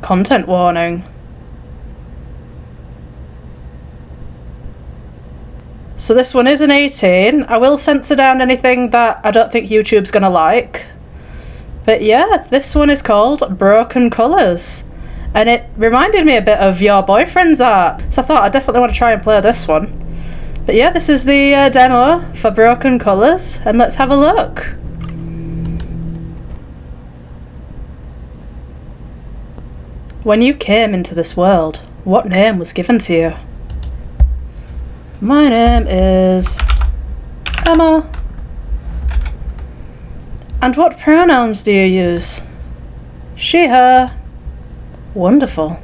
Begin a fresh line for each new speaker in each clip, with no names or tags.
Content warning. So this one is an 18. I will censor down anything that I don't think YouTube's gonna like. But yeah, this one is called Broken Colours. And it reminded me a bit of your boyfriend's art. So I thought I definitely want to try and play this one. But yeah, this is the demo for Broken Colours. And let's have a look. When you came into this world, what name was given to you? My name is Emma. And what pronouns do you use? She, her. Wonderful.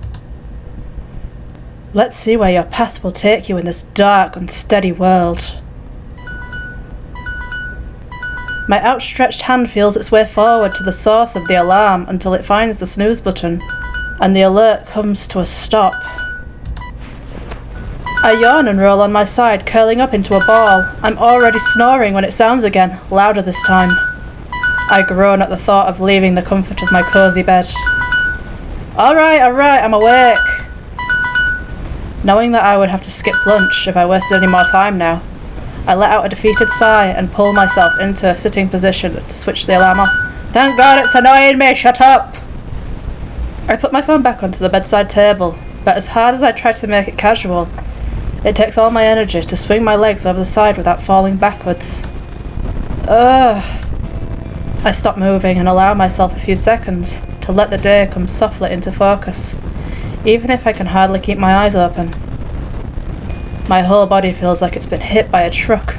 Let's see where your path will take you in this dark, unsteady world. My outstretched hand feels its way forward to the source of the alarm until it finds the snooze button, and the alert comes to a stop. I yawn and roll on my side, curling up into a ball. I'm already snoring when it sounds again, louder this time. I groan at the thought of leaving the comfort of my cosy bed. Alright, I'm awake. Knowing that I would have to skip lunch if I wasted any more time now, I let out a defeated sigh and pull myself into a sitting position to switch the alarm off. Thank God it's annoying me, shut up! I put my phone back onto the bedside table, but as hard as I try to make it casual, it takes all my energy to swing my legs over the side without falling backwards. Ugh. I stop moving and allow myself a few seconds to let the day come softly into focus, even if I can hardly keep my eyes open. My whole body feels like it's been hit by a truck.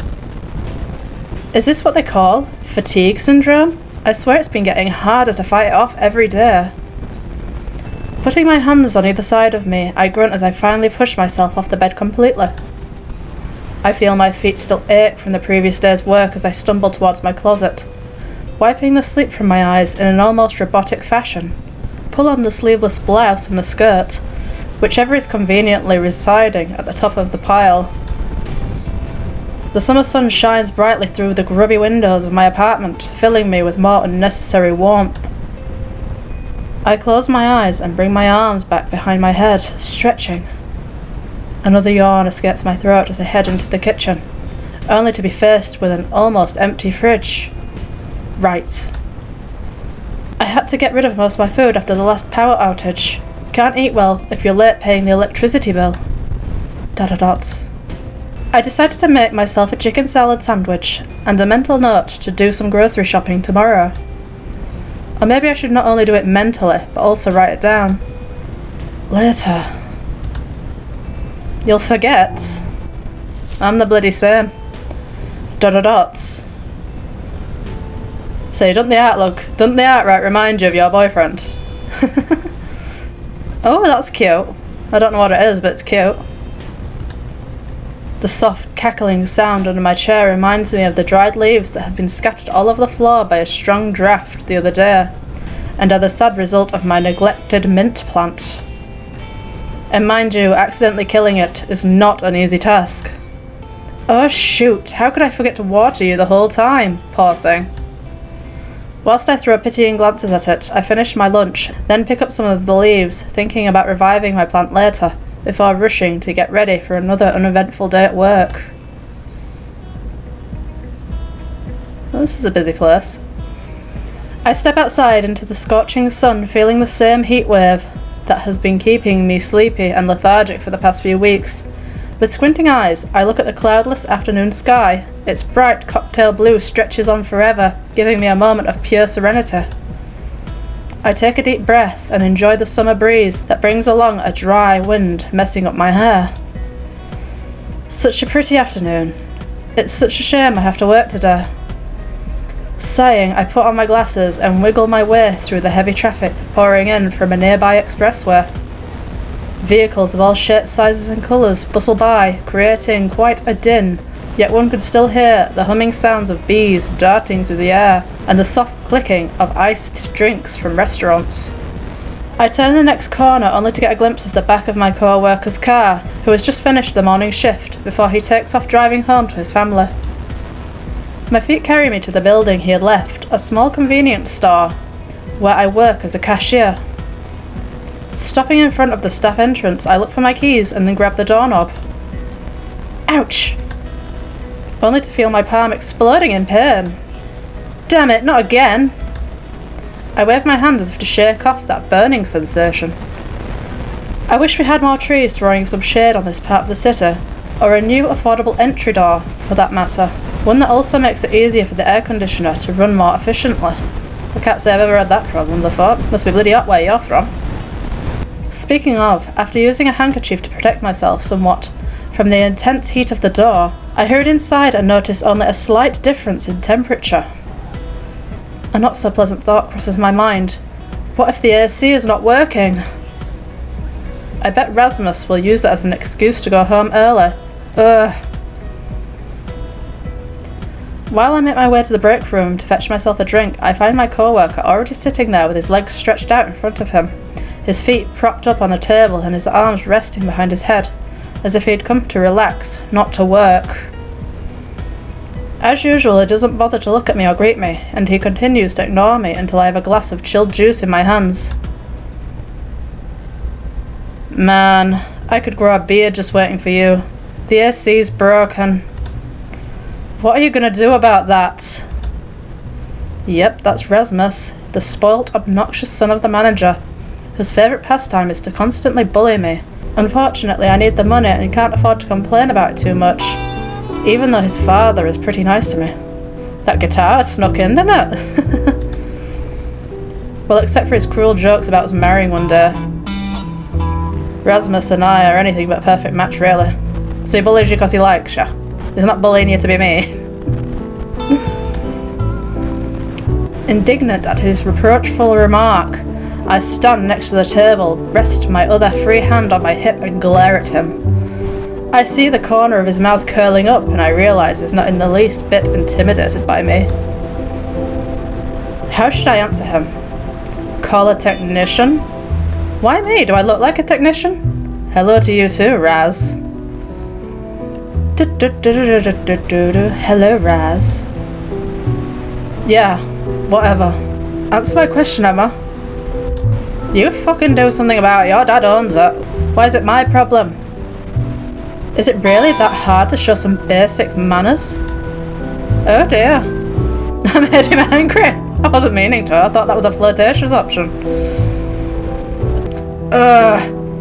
Is this what they call fatigue syndrome? I swear it's been getting harder to fight it off every day. Putting my hands on either side of me, I grunt as I finally push myself off the bed completely. I feel my feet still ache from the previous day's work as I stumble towards my closet. Wiping the sleep from my eyes in an almost robotic fashion, pull on the sleeveless blouse and the skirt, whichever is conveniently residing at the top of the pile. The summer sun shines brightly through the grubby windows of my apartment, filling me with more unnecessary warmth. I close my eyes and bring my arms back behind my head, stretching. Another yawn escapes my throat as I head into the kitchen, only to be faced with an almost empty fridge. Right. I had to get rid of most of my food after the last power outage. Can't eat well if you're late paying the electricity bill. ... I decided to make myself a chicken salad sandwich and a mental note to do some grocery shopping tomorrow. Or maybe I should not only do it mentally, but also write it down. Later. You'll forget. I'm the bloody same. ... So you done the art, look. Doesn't the art right remind you of your boyfriend? Oh, that's cute. I don't know what it is, but it's cute. The soft, cackling sound under my chair reminds me of the dried leaves that have been scattered all over the floor by a strong draft the other day, and are the sad result of my neglected mint plant. And mind you, accidentally killing it is not an easy task. Oh shoot, how could I forget to water you the whole time, poor thing? Whilst I throw pitying glances at it, I finish my lunch, then pick up some of the leaves, thinking about reviving my plant later, before rushing to get ready for another uneventful day at work. Oh, this is a busy place. I step outside into the scorching sun, feeling the same heat wave that has been keeping me sleepy and lethargic for the past few weeks. With squinting eyes, I look at the cloudless afternoon sky. Its bright cocktail blue stretches on forever, giving me a moment of pure serenity. I take a deep breath and enjoy the summer breeze that brings along a dry wind messing up my hair. Such a pretty afternoon. It's such a shame I have to work today. Sighing, I put on my glasses and wiggle my way through the heavy traffic pouring in from a nearby expressway. Vehicles of all shapes, sizes and colours bustle by, creating quite a din, yet one could still hear the humming sounds of bees darting through the air and the soft clicking of iced drinks from restaurants. I turn the next corner only to get a glimpse of the back of my co-worker's car, who has just finished the morning shift before he takes off driving home to his family. My feet carry me to the building he had left, a small convenience store, where I work as a cashier. Stopping in front of the staff entrance, I look for my keys and then grab the doorknob. Ouch! Only to feel my palm exploding in pain. Damn it, not again! I wave my hand as if to shake off that burning sensation. I wish we had more trees throwing some shade on this part of the city, or a new affordable entry door, for that matter. One that also makes it easier for the air conditioner to run more efficiently. I can't say I've ever had that problem before. Must be bloody hot where you're from. Speaking of, after using a handkerchief to protect myself somewhat from the intense heat of the door, I hurried inside and noticed only a slight difference in temperature. A not so pleasant thought crosses my mind. What if the AC is not working? I bet Rasmus will use that as an excuse to go home early. While I make my way to the break room to fetch myself a drink, I find my co-worker already sitting there with his legs stretched out in front of him, his feet propped up on a table and his arms resting behind his head, as if he'd come to relax, not to work. As usual, he doesn't bother to look at me or greet me, and he continues to ignore me until I have a glass of chilled juice in my hands. Man, I could grow a beard just waiting for you. The AC's broken. What are you gonna do about that? Yep, that's Rasmus, the spoilt, obnoxious son of the manager, whose favourite pastime is to constantly bully me. Unfortunately, I need the money and can't afford to complain about it too much, even though his father is pretty nice to me. That guitar snuck in, didn't it? Well, except for his cruel jokes about us marrying one day. Rasmus and I are anything but a perfect match, really. So he bullies you because he likes you. He's not bullying you to be me. Indignant at his reproachful remark, I stand next to the table, rest my other free hand on my hip and glare at him. I see the corner of his mouth curling up and I realise he's not in the least bit intimidated by me. How should I answer him? Call a technician? Why me? Do I look like a technician? Hello to you too, Raz. Hello, Raz. Yeah, whatever. Answer my question, Emma. You fucking do something about it. Your dad owns it. Why is it my problem? Is it really that hard to show some basic manners? Oh dear. I made him angry. I wasn't meaning to. I thought that was a flirtatious option.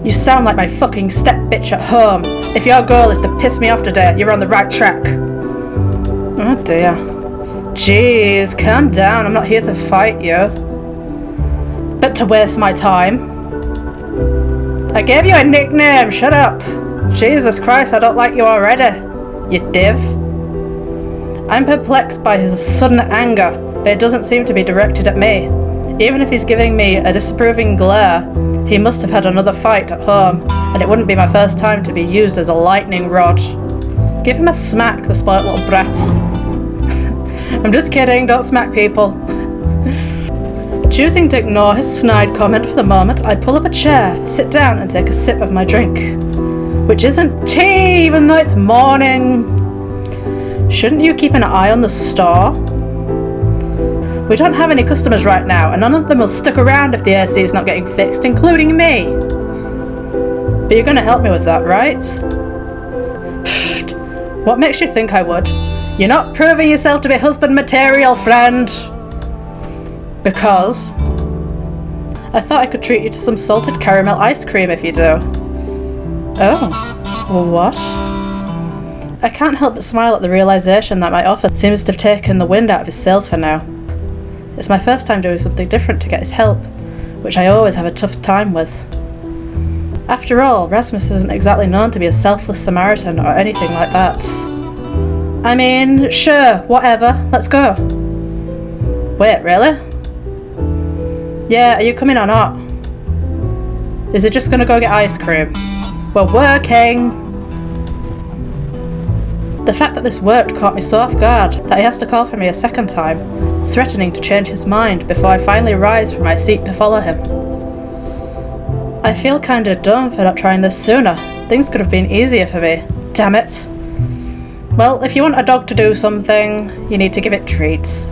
You sound like my fucking step bitch at home. If your goal is to piss me off today, you're on the right track. Oh dear. Jeez, calm down. I'm not here to fight you. But to waste my time. I gave you a nickname. Shut up. Jesus Christ, I don't like you already. You div. I'm perplexed by his sudden anger, but it doesn't seem to be directed at me. Even if he's giving me a disapproving glare, he must have had another fight at home, and it wouldn't be my first time to be used as a lightning rod. Give him a smack, the spoilt little brat. I'm just kidding, don't smack people. Choosing to ignore his snide comment for the moment, I pull up a chair, sit down and take a sip of my drink. Which isn't tea, even though it's morning. Shouldn't you keep an eye on the store? We don't have any customers right now, and none of them will stick around if the AC is not getting fixed, including me. But you're going to help me with that, right? Pfft, what makes you think I would? You're not proving yourself to be husband material, friend. Because I thought I could treat you to some salted caramel ice cream if you do. Oh, well, what? I can't help but smile at the realisation that my offer seems to have taken the wind out of his sails for now. It's my first time doing something different to get his help, which I always have a tough time with. After all, Rasmus isn't exactly known to be a selfless Samaritan or anything like that. I mean, sure, whatever, let's go. Wait, really? Yeah, are you coming or not? Is it just gonna go get ice cream? We're working! The fact that this worked caught me so off guard that he has to call for me a second time, threatening to change his mind before I finally rise from my seat to follow him. I feel kinda dumb for not trying this sooner. Things could have been easier for me. Damn it. Well, if you want a dog to do something, you need to give it treats.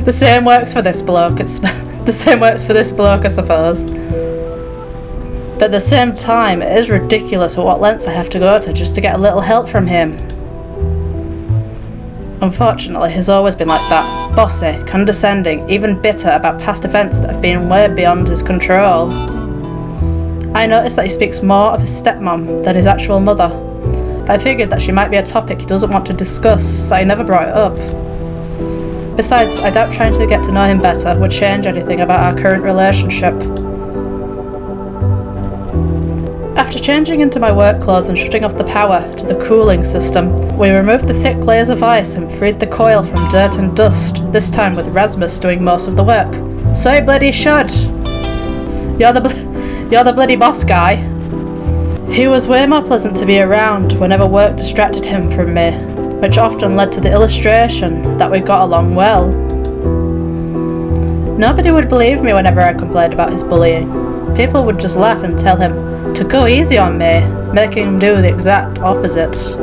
The same works for this bloke. It's The same works for this bloke, I suppose. But at the same time, it is ridiculous at what lengths I have to go to just to get a little help from him. Unfortunately, he's always been like that. Bossy, condescending, even bitter about past events that have been way beyond his control. I noticed that he speaks more of his stepmom than his actual mother. I figured that she might be a topic he doesn't want to discuss, so I never brought it up. Besides, I doubt trying to get to know him better would change anything about our current relationship. After changing into my work clothes and shutting off the power to the cooling system, we removed the thick layers of ice and freed the coil from dirt and dust, this time with Rasmus doing most of the work. So you bloody should! You're the bloody boss guy. He was way more pleasant to be around whenever work distracted him from me, which often led to the illustration that we got along well. Nobody would believe me whenever I complained about his bullying. People would just laugh and tell him to go easy on me, making him do the exact opposite.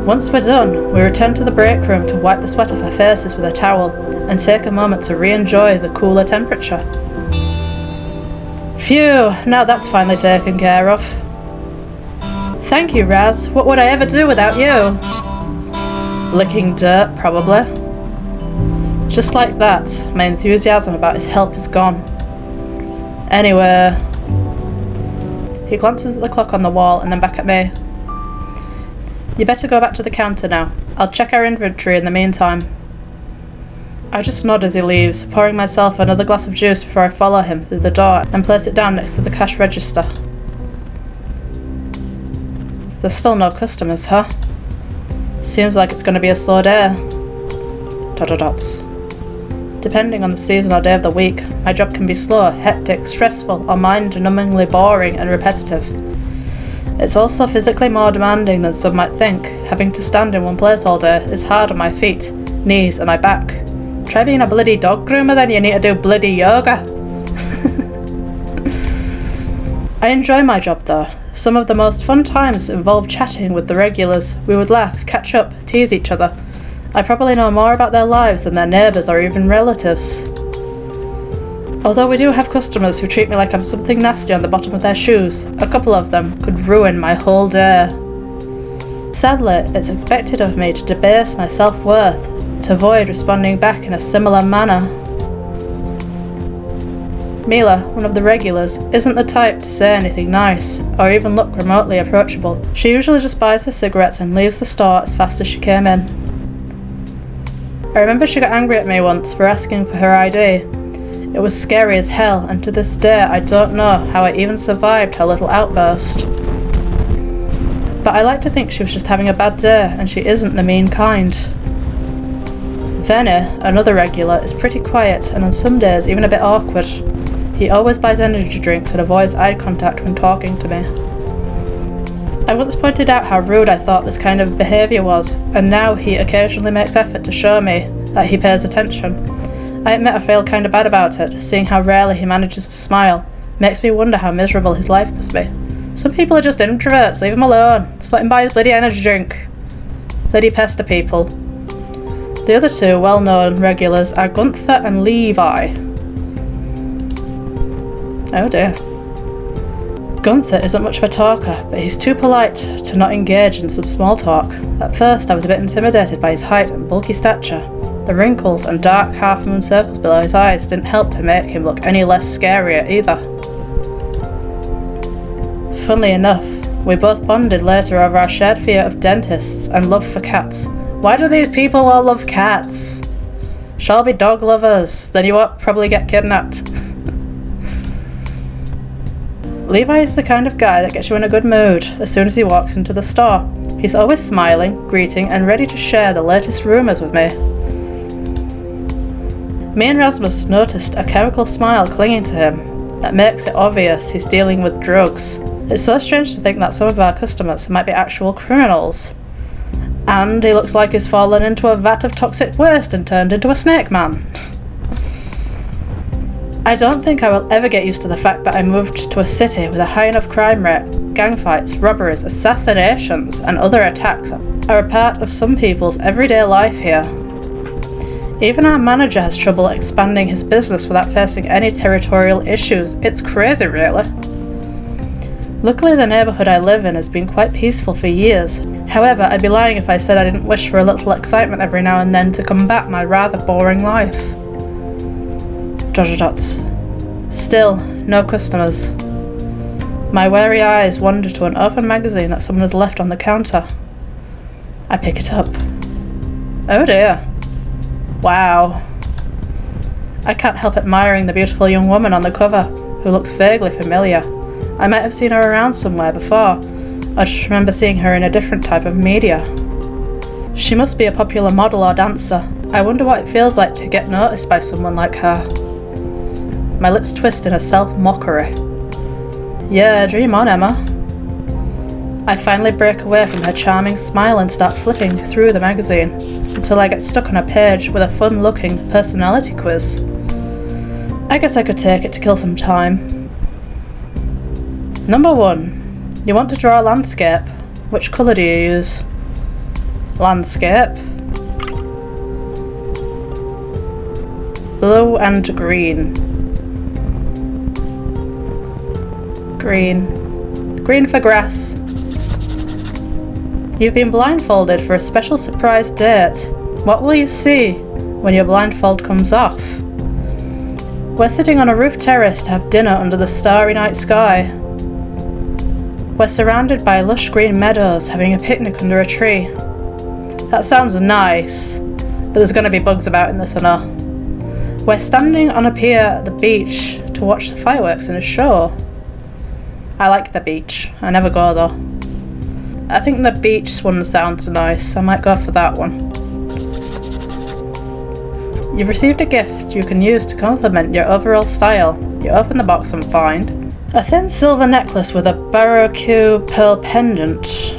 Once we're done, we return to the break room to wipe the sweat off our faces with a towel and take a moment to re-enjoy the cooler temperature. Phew, now that's finally taken care of. Thank you, Raz. What would I ever do without you? Licking dirt, probably. Just like that, my enthusiasm about his help is gone. Anyway... He glances at the clock on the wall and then back at me. You better go back to the counter now. I'll check our inventory in the meantime. I just nod as he leaves, pouring myself another glass of juice before I follow him through the door and place it down next to the cash register. There's still no customers, huh? Seems like it's going to be a slow day. ... Depending on the season or day of the week, my job can be slow, hectic, stressful, or mind-numbingly boring and repetitive. It's also physically more demanding than some might think. Having to stand in one place all day is hard on my feet, knees, and my back. Try being a bloody dog groomer, then you need to do bloody yoga. I enjoy my job though. Some of the most fun times involve chatting with the regulars. We would laugh, catch up, tease each other. I probably know more about their lives than their neighbours or even relatives. Although we do have customers who treat me like I'm something nasty on the bottom of their shoes, a couple of them could ruin my whole day. Sadly, it's expected of me to debase my self-worth, to avoid responding back in a similar manner. Mila, one of the regulars, isn't the type to say anything nice, or even look remotely approachable. She usually just buys her cigarettes and leaves the store as fast as she came in. I remember she got angry at me once for asking for her ID. It was scary as hell, and to this day I don't know how I even survived her little outburst. But I like to think she was just having a bad day, and she isn't the mean kind. Vene, another regular, is pretty quiet, and on some days even a bit awkward. He always buys energy drinks and avoids eye contact when talking to me. I once pointed out how rude I thought this kind of behaviour was, and now he occasionally makes effort to show me that he pays attention. I admit I feel kind of bad about it, seeing how rarely he manages to smile. Makes me wonder how miserable his life must be. Some people are just introverts, leave him alone. Just let him buy his bloody energy drink. Bloody pester people. The other two well-known regulars are Gunther and Levi. Oh dear. Gunther isn't much of a talker, but he's too polite to not engage in some small talk. At first I was a bit intimidated by his height and bulky stature. The wrinkles and dark half-moon circles below his eyes didn't help to make him look any less scarier either. Funnily enough, we both bonded later over our shared fear of dentists and love for cats. Why do these people all love cats? Shall be dog lovers, then you won't probably get kidnapped. Levi is the kind of guy that gets you in a good mood as soon as he walks into the store. He's always smiling, greeting, and ready to share the latest rumours with me. Me and Rasmus noticed a chemical smile clinging to him that makes it obvious he's dealing with drugs. It's so strange to think that some of our customers might be actual criminals. And he looks like he's fallen into a vat of toxic waste and turned into a snake man. I don't think I will ever get used to the fact that I moved to a city with a high enough crime rate. Gang fights, robberies, assassinations, and other attacks are a part of some people's everyday life here. Even our manager has trouble expanding his business without facing any territorial issues. It's crazy, really. Luckily, the neighbourhood I live in has been quite peaceful for years. However, I'd be lying if I said I didn't wish for a little excitement every now and then to combat my rather boring life. ... Still, no customers. My wary eyes wander to an open magazine that someone has left on the counter. I pick it up. Oh dear. Wow. I can't help admiring the beautiful young woman on the cover, who looks vaguely familiar. I might have seen her around somewhere before. I just remember seeing her in a different type of media. She must be a popular model or dancer. I wonder what it feels like to get noticed by someone like her. My lips twist in a self-mockery. Yeah, dream on, Emma. I finally break away from her charming smile and start flipping through the magazine until I get stuck on a page with a fun-looking personality quiz. I guess I could take it to kill some time. Number 1. You want to draw a landscape. Which colour do you use? Landscape. Blue and green. Green. Green for grass. You've been blindfolded for a special surprise date. What will you see when your blindfold comes off? We're sitting on a roof terrace to have dinner under the starry night sky. We're surrounded by lush green meadows, having a picnic under a tree. That sounds nice, but there's going to be bugs about in this, I know. We're standing on a pier at the beach to watch the fireworks in a show. I like the beach. I never go though. I think the beach one sounds nice. I might go for that one. You've received a gift you can use to complement your overall style. You open the box and find a thin silver necklace with a baroque pearl pendant,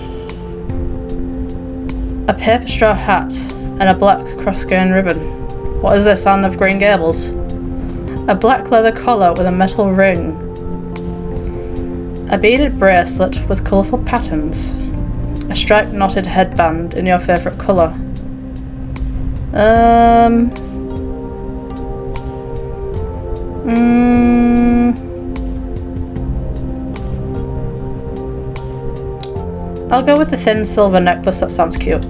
a paper straw hat, and a black cross-grain ribbon. What is this, Anne of Green Gables? A black leather collar with a metal ring. A beaded bracelet with colourful patterns. A striped knotted headband in your favourite colour. I'll go with the thin silver necklace, that sounds cute.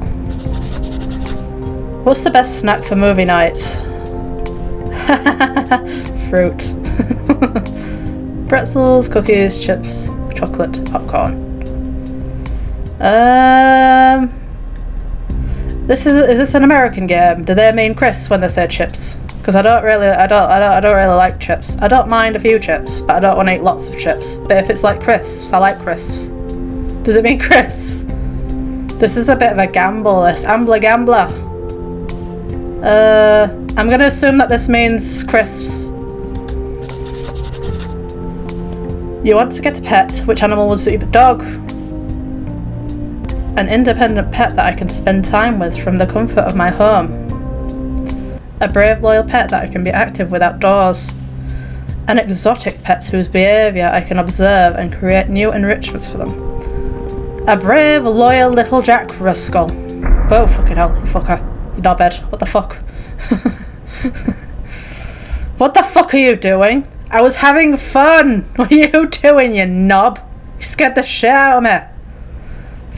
What's the best snack for movie night? Fruit. Pretzels, cookies, chips, chocolate, popcorn. Is this an American game? Do they mean crisps when they say chips? Because I don't really like chips. I don't mind a few chips, but I don't want to eat lots of chips. But if it's like crisps, I like crisps. Does it mean crisps? This is a bit of a gamble, this gambler. I'm gonna assume that this means crisps. You want to get a pet. Which animal would suit you? Dog. An independent pet that I can spend time with from the comfort of my home. A brave, loyal pet that I can be active with outdoors. An exotic pet whose behaviour I can observe and create new enrichments for them. A brave, loyal little Jack Ruskell. Oh, fucking hell, you fucker. You knobhead. What the fuck? What the fuck are you doing? I was having fun. What are you doing, you knob? You scared the shit out of me.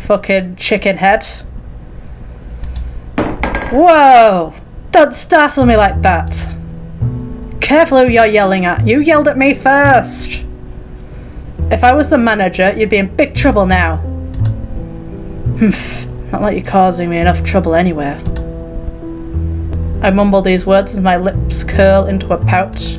Fucking chicken head. Whoa! Don't startle me like that. Careful who you're yelling at. You yelled at me first. If I was the manager, you'd be in big trouble now. Not like you're causing me enough trouble anywhere. I mumble these words as my lips curl into a pout.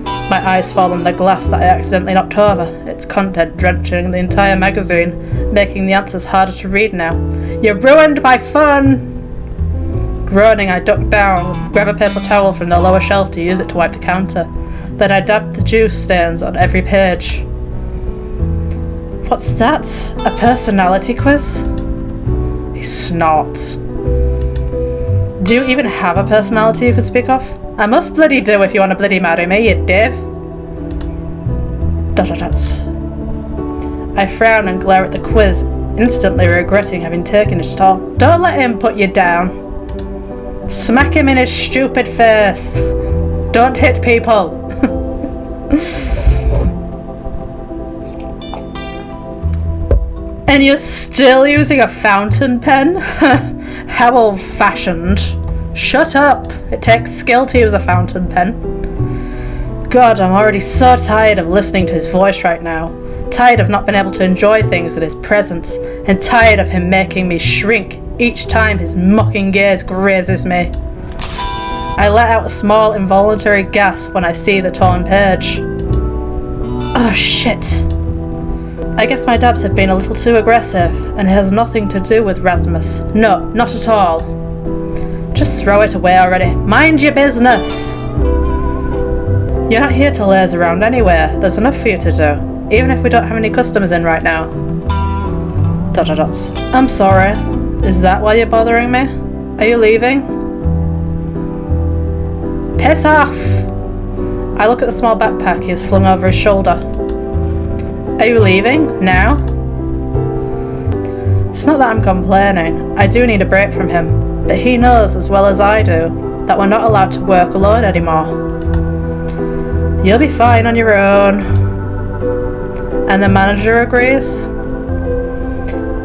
My eyes fall on the glass that I accidentally knocked over, its content drenching the entire magazine, making the answers harder to read now. You ruined my fun! Groaning, I duck down, grab a paper towel from the lower shelf to use it to wipe the counter. Then I dab the juice stains on every page. What's that? A personality quiz? He snorts. Do you even have a personality you could speak of? I must bloody do if you want to bloody marry me, you div. I frown and glare at the quiz, instantly regretting having taken it at all. Don't let him put you down. Smack him in his stupid face. Don't hit people. And you're still using a fountain pen? How old-fashioned. Shut up. It takes skill to use a fountain pen. God, I'm already so tired of listening to his voice right now. Tired of not being able to enjoy things in his presence. And tired of him making me shrink each time his mocking gaze grazes me. I let out a small involuntary gasp when I see the torn page. Oh shit. I guess my dabs have been a little too aggressive, and it has nothing to do with Rasmus. No, not at all. Just throw it away already. Mind your business! You're not here to laze around anywhere. There's enough for you to do, even if we don't have any customers in right now. ... I'm sorry. Is that why you're bothering me? Are you leaving? Piss off! I look at the small backpack he has flung over his shoulder. Are you leaving? Now? It's not that I'm complaining. I do need a break from him. But he knows as well as I do that we're not allowed to work alone anymore. You'll be fine on your own. And the manager agrees?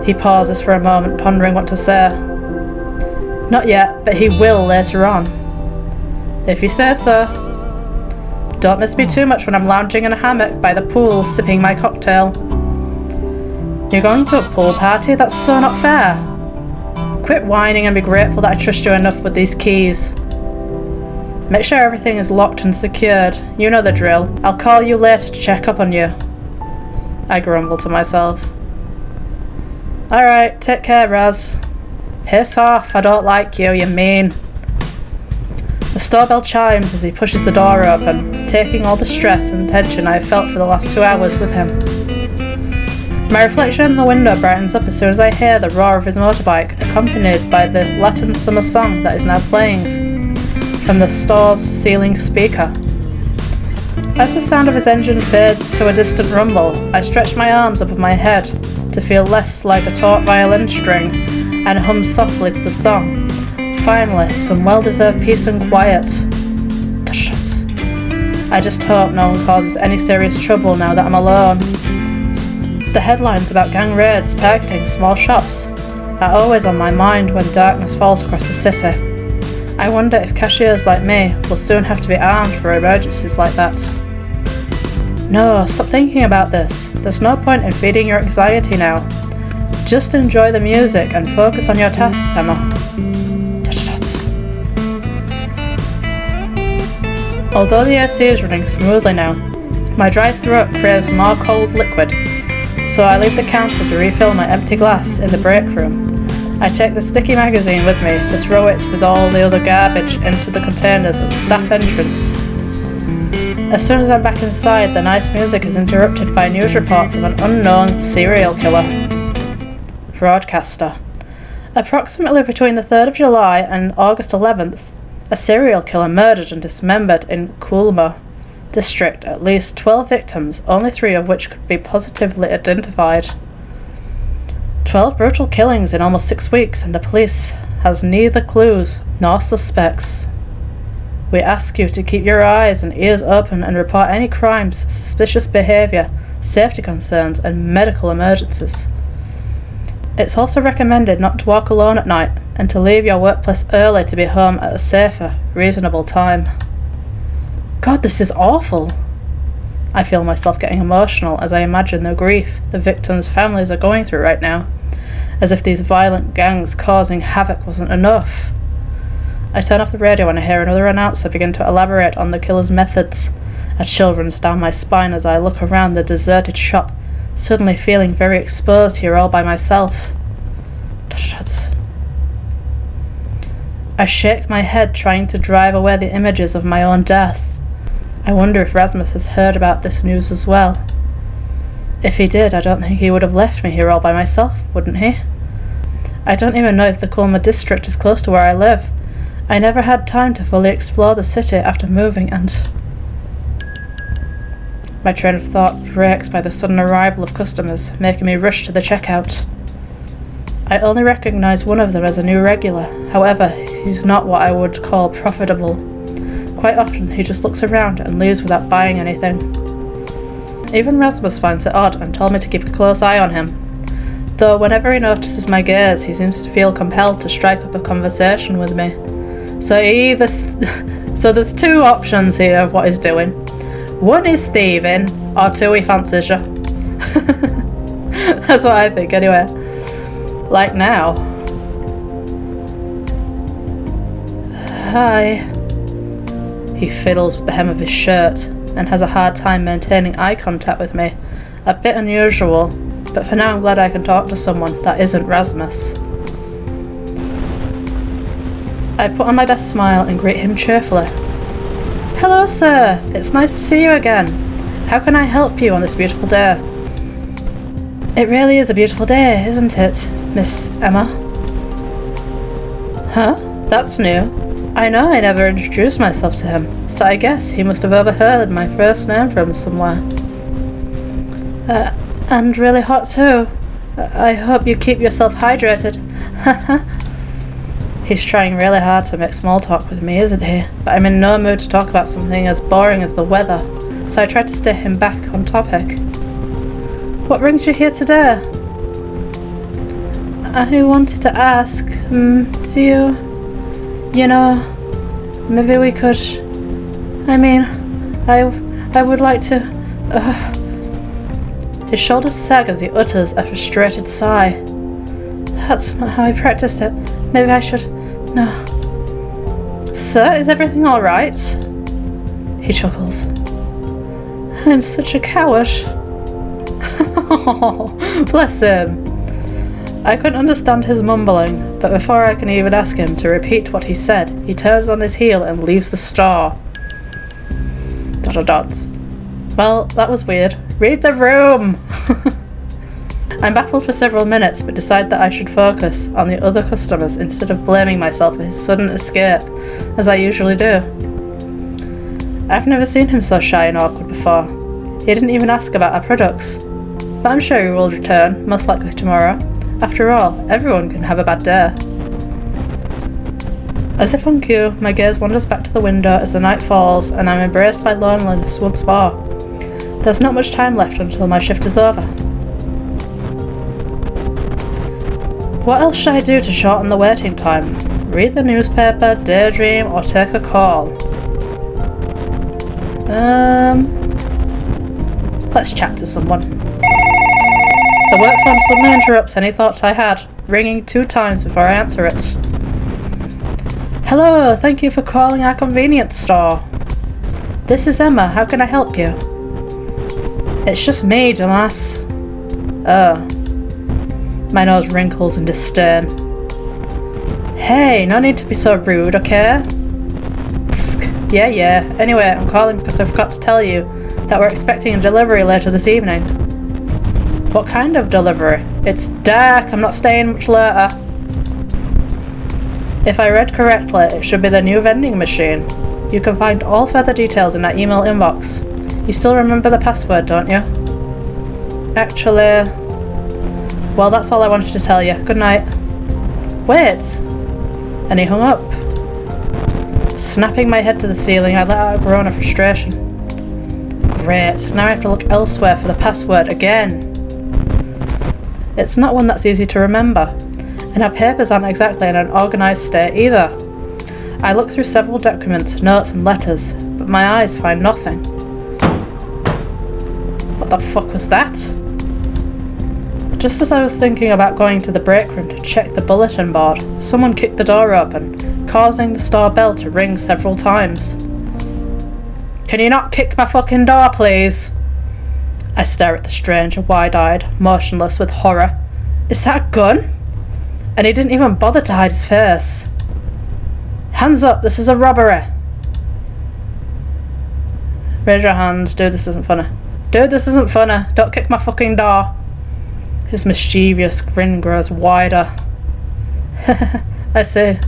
He pauses for a moment, pondering what to say. Not yet, but he will later on. If you say so. Don't miss me too much when I'm lounging in a hammock by the pool, sipping my cocktail. You're going to a pool party? That's so not fair. Quit whining and be grateful that I trust you enough with these keys. Make sure everything is locked and secured. You know the drill. I'll call you later to check up on you. I grumble to myself. Alright, take care, Raz. Piss off, I don't like you, you're mean. The store bell chimes as he pushes the door open, taking all the stress and tension I have felt for the last 2 hours with him. My reflection in the window brightens up as soon as I hear the roar of his motorbike, accompanied by the Latin summer song that is now playing from the store's ceiling speaker. As the sound of his engine fades to a distant rumble, I stretch my arms above my head to feel less like a taut violin string and hum softly to the song. Finally, some well-deserved peace and quiet. I just hope no one causes any serious trouble now that I'm alone. The headlines about gang raids targeting small shops are always on my mind when darkness falls across the city. I wonder if cashiers like me will soon have to be armed for emergencies like that. No, stop thinking about this. There's no point in feeding your anxiety now. Just enjoy the music and focus on your tasks, Emma. Although the AC is running smoothly now, my dry throat craves more cold liquid, so I leave the counter to refill my empty glass in the break room. I take the sticky magazine with me to throw it with all the other garbage into the containers at the staff entrance. As soon as I'm back inside, the nice music is interrupted by news reports of an unknown serial killer. Broadcaster. Approximately between the 3rd of July and August 11th, a serial killer murdered and dismembered in Kulma district at least 12 victims, only 3 of which could be positively identified. 12 brutal killings in almost 6 weeks, and the police has neither clues nor suspects. We ask you to keep your eyes and ears open and report any crimes, suspicious behaviour, safety concerns, and medical emergencies. It's also recommended not to walk alone at night and to leave your workplace early to be home at a safer, reasonable time. God, this is awful. I feel myself getting emotional as I imagine the grief the victims' families are going through right now, as if these violent gangs causing havoc wasn't enough. I turn off the radio when I hear another announcer begin to elaborate on the killer's methods. A chill runs down my spine as I look around the deserted shop, suddenly feeling very exposed here all by myself. I shake my head, trying to drive away the images of my own death. I wonder if Rasmus has heard about this news as well. If he did, I don't think he would have left me here all by myself, wouldn't he? I don't even know if the Kulma district is close to where I live. I never had time to fully explore the city after moving, and... My train of thought breaks by the sudden arrival of customers, making me rush to the checkout. I only recognise one of them as a new regular. However, he's not what I would call profitable. Quite often he just looks around and leaves without buying anything. Even Rasmus finds it odd and told me to keep a close eye on him. Though whenever he notices my gaze, he seems to feel compelled to strike up a conversation with me. So there's two options here of what he's doing. One is thieving, or two, he fancies you. That's what I think anyway. Like now. Hi. He fiddles with the hem of his shirt and has a hard time maintaining eye contact with me. A bit unusual, but for now I'm glad I can talk to someone that isn't Rasmus. I put on my best smile and greet him cheerfully. Hello, sir. It's nice to see you again. How can I help you on this beautiful day? It really is a beautiful day, isn't it, Miss Emma? Huh? That's new. I know I never introduced myself to him, so I guess he must have overheard my first name from somewhere. And really hot too. I hope you keep yourself hydrated. He's trying really hard to make small talk with me, isn't he? But I'm in no mood to talk about something as boring as the weather, so I try to steer him back on topic. What brings you here today? I wanted to ask, do you know, maybe we could, I would like to, His shoulders sag as he utters a frustrated sigh. That's not how I practiced it. Maybe I should, no. Sir, is everything alright? He chuckles. I'm such a coward. Oh, bless him. I couldn't understand his mumbling, but before I can even ask him to repeat what he said, he turns on his heel and leaves the store. ... Well, that was weird. Read the room! I'm baffled for several minutes, but decide that I should focus on the other customers instead of blaming myself for his sudden escape, as I usually do. I've never seen him so shy and awkward before. He didn't even ask about our products. But I'm sure he will return, most likely tomorrow. After all, everyone can have a bad day. As if on cue, my gaze wanders back to the window as the night falls and I'm embraced by loneliness once more. There's not much time left until my shift is over. What else should I do to shorten the waiting time? Read the newspaper, daydream, or take a call? Let's chat to someone. The work phone suddenly interrupts any thoughts I had, ringing 2 times before I answer it. Hello, thank you for calling our convenience store. This is Emma, how can I help you? It's just me, dumbass. Oh. My nose wrinkles in disdain. Hey, no need to be so rude, okay? Tsk. Yeah. Anyway, I'm calling because I forgot to tell you that we're expecting a delivery later this evening. What kind of delivery? It's dark, I'm not staying much later. If I read correctly, it should be the new vending machine. You can find all further details in that email inbox. You still remember the password, don't you? Actually... Well, that's all I wanted to tell you. Good night. Wait! And he hung up. Snapping my head to the ceiling, I let out a groan of frustration. Great, now I have to look elsewhere for the password again. It's not one that's easy to remember, and our papers aren't exactly in an organised state either. I look through several documents, notes and letters, but my eyes find nothing. What the fuck was that? Just as I was thinking about going to the break room to check the bulletin board, someone kicked the door open, causing the store bell to ring several times. Can you not kick my fucking door, please? I stare at the stranger, wide-eyed, motionless with horror. Is that a gun? And he didn't even bother to hide his face. Hands up, this is a robbery. Raise your hands, dude, this isn't funny. Dude, this isn't funny. Don't kick my fucking door. His mischievous grin grows wider. I see.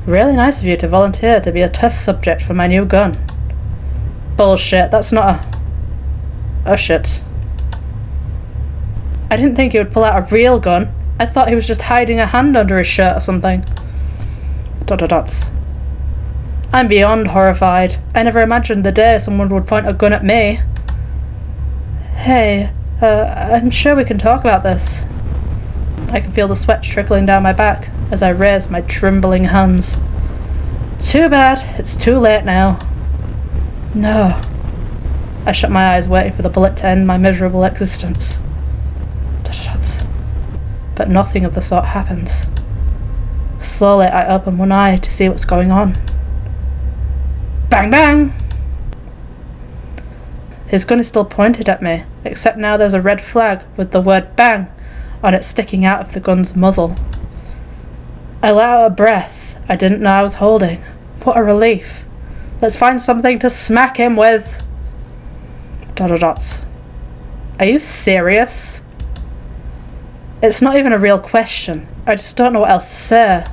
Really nice of you to volunteer to be a test subject for my new gun. Bullshit, that's not a... Oh shit. I didn't think he would pull out a real gun. I thought he was just hiding a hand under his shirt or something. Dot dot dots. I'm beyond horrified. I never imagined the day someone would point a gun at me. Hey, I'm sure we can talk about this. I can feel the sweat trickling down my back as I raise my trembling hands. Too bad, it's too late now. No. I shut my eyes, waiting for the bullet to end my miserable existence. But nothing of the sort happens. Slowly, I open one eye to see what's going on. Bang bang! His gun is still pointed at me, except now there's a red flag with the word bang on it sticking out of the gun's muzzle. I let out a breath I didn't know I was holding. What a relief. Let's find something to smack him with. Dot dot dots. Are you serious? It's not even a real question. I just don't know what else to say.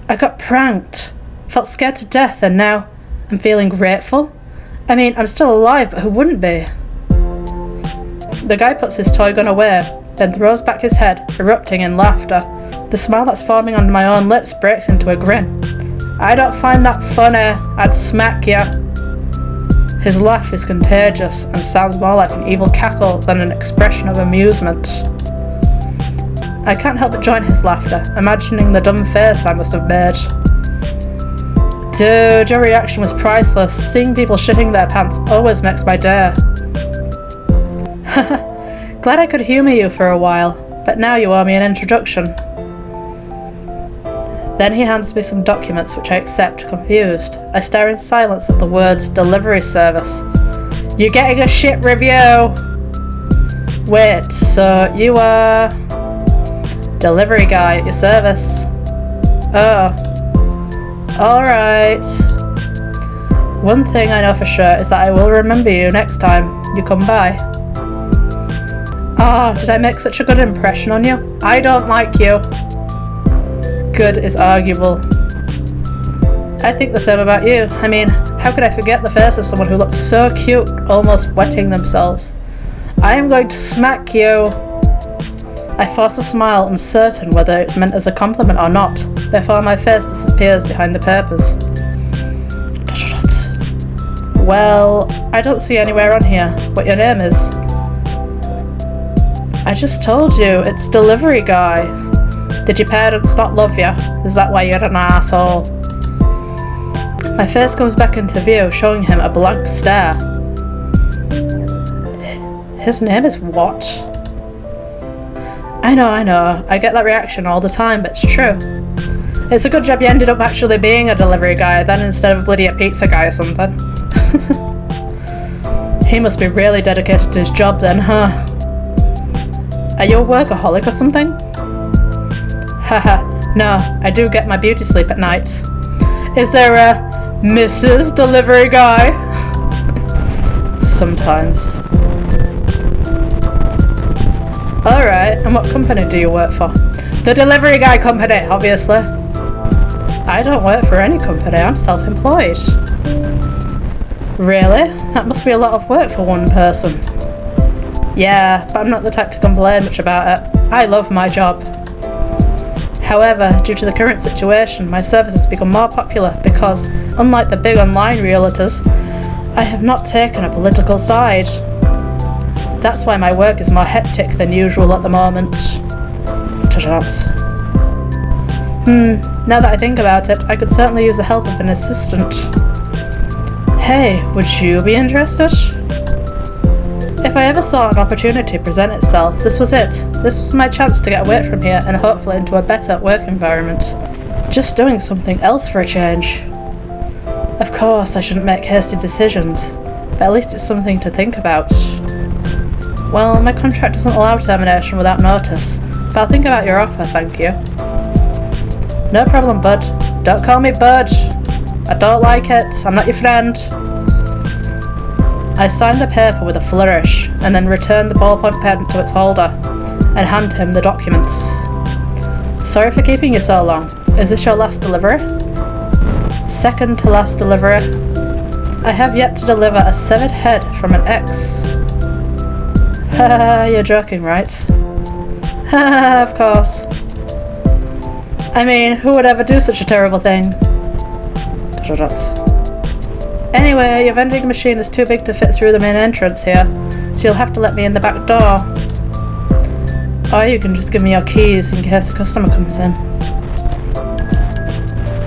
I got pranked. Felt scared to death, and now I'm feeling grateful. I mean, I'm still alive, but who wouldn't be? The guy puts his toy gun away, then throws back his head, erupting in laughter. The smile that's forming on my own lips breaks into a grin. I don't find that funny. I'd smack ya. His laugh is contagious and sounds more like an evil cackle than an expression of amusement. I can't help but join his laughter, imagining the dumb face I must have made. Dude, your reaction was priceless. Seeing people shitting their pants always makes my day. Glad I could humour you for a while, but now you owe me an introduction. Then he hands me some documents which I accept, confused. I stare in silence at the words delivery service. You're getting a shit review! Wait, so you are... Delivery guy at your service. Oh. Alright. One thing I know for sure is that I will remember you next time you come by. Ah, did I make such a good impression on you? I don't like you. Good is arguable. I think the same about you. I mean, how could I forget the face of someone who looks so cute, almost wetting themselves? I am going to smack you. I force a smile, uncertain whether it's meant as a compliment or not, before my face disappears behind the papers. Well, I don't see anywhere on here what your name is. I just told you, it's delivery guy. Did your parents not love you? Is that why you're an asshole? My face comes back into view, showing him a blank stare. His name is what? I know. I get that reaction all the time, but it's true. It's a good job you ended up actually being a delivery guy then instead of bloody a pizza guy or something. He must be really dedicated to his job then, huh? Are you a workaholic or something? Haha, no, I do get my beauty sleep at night. Is there a Mrs. Delivery Guy? Sometimes. Alright, and what company do you work for? The Delivery Guy company, obviously. I don't work for any company, I'm self-employed. Really? That must be a lot of work for one person. Yeah, but I'm not the type to complain much about it. I love my job. However, due to the current situation, my service has become more popular because, unlike the big online realtors, I have not taken a political side. That's why my work is more hectic than usual at the moment. Now that I think about it, I could certainly use the help of an assistant. Hey, would you be interested? If I ever saw an opportunity present itself, this was it. This was my chance to get away from here and hopefully into a better work environment. Just doing something else for a change. Of course, I shouldn't make hasty decisions, but at least it's something to think about. Well, my contract doesn't allow termination without notice, but I'll think about your offer, thank you. No problem, bud. Don't call me bud. I don't like it. I'm not your friend. I signed the paper with a flourish, and then returned the ballpoint pen to its holder, and handed him the documents. Sorry for keeping you so long. Is this your last delivery? Second to last delivery. I have yet to deliver a severed head from an ex. Haha, you're joking, right? Haha, of course. I mean, who would ever do such a terrible thing? Anyway, your vending machine is too big to fit through the main entrance here, so you'll have to let me in the back door. Or you can just give me your keys in case a customer comes in.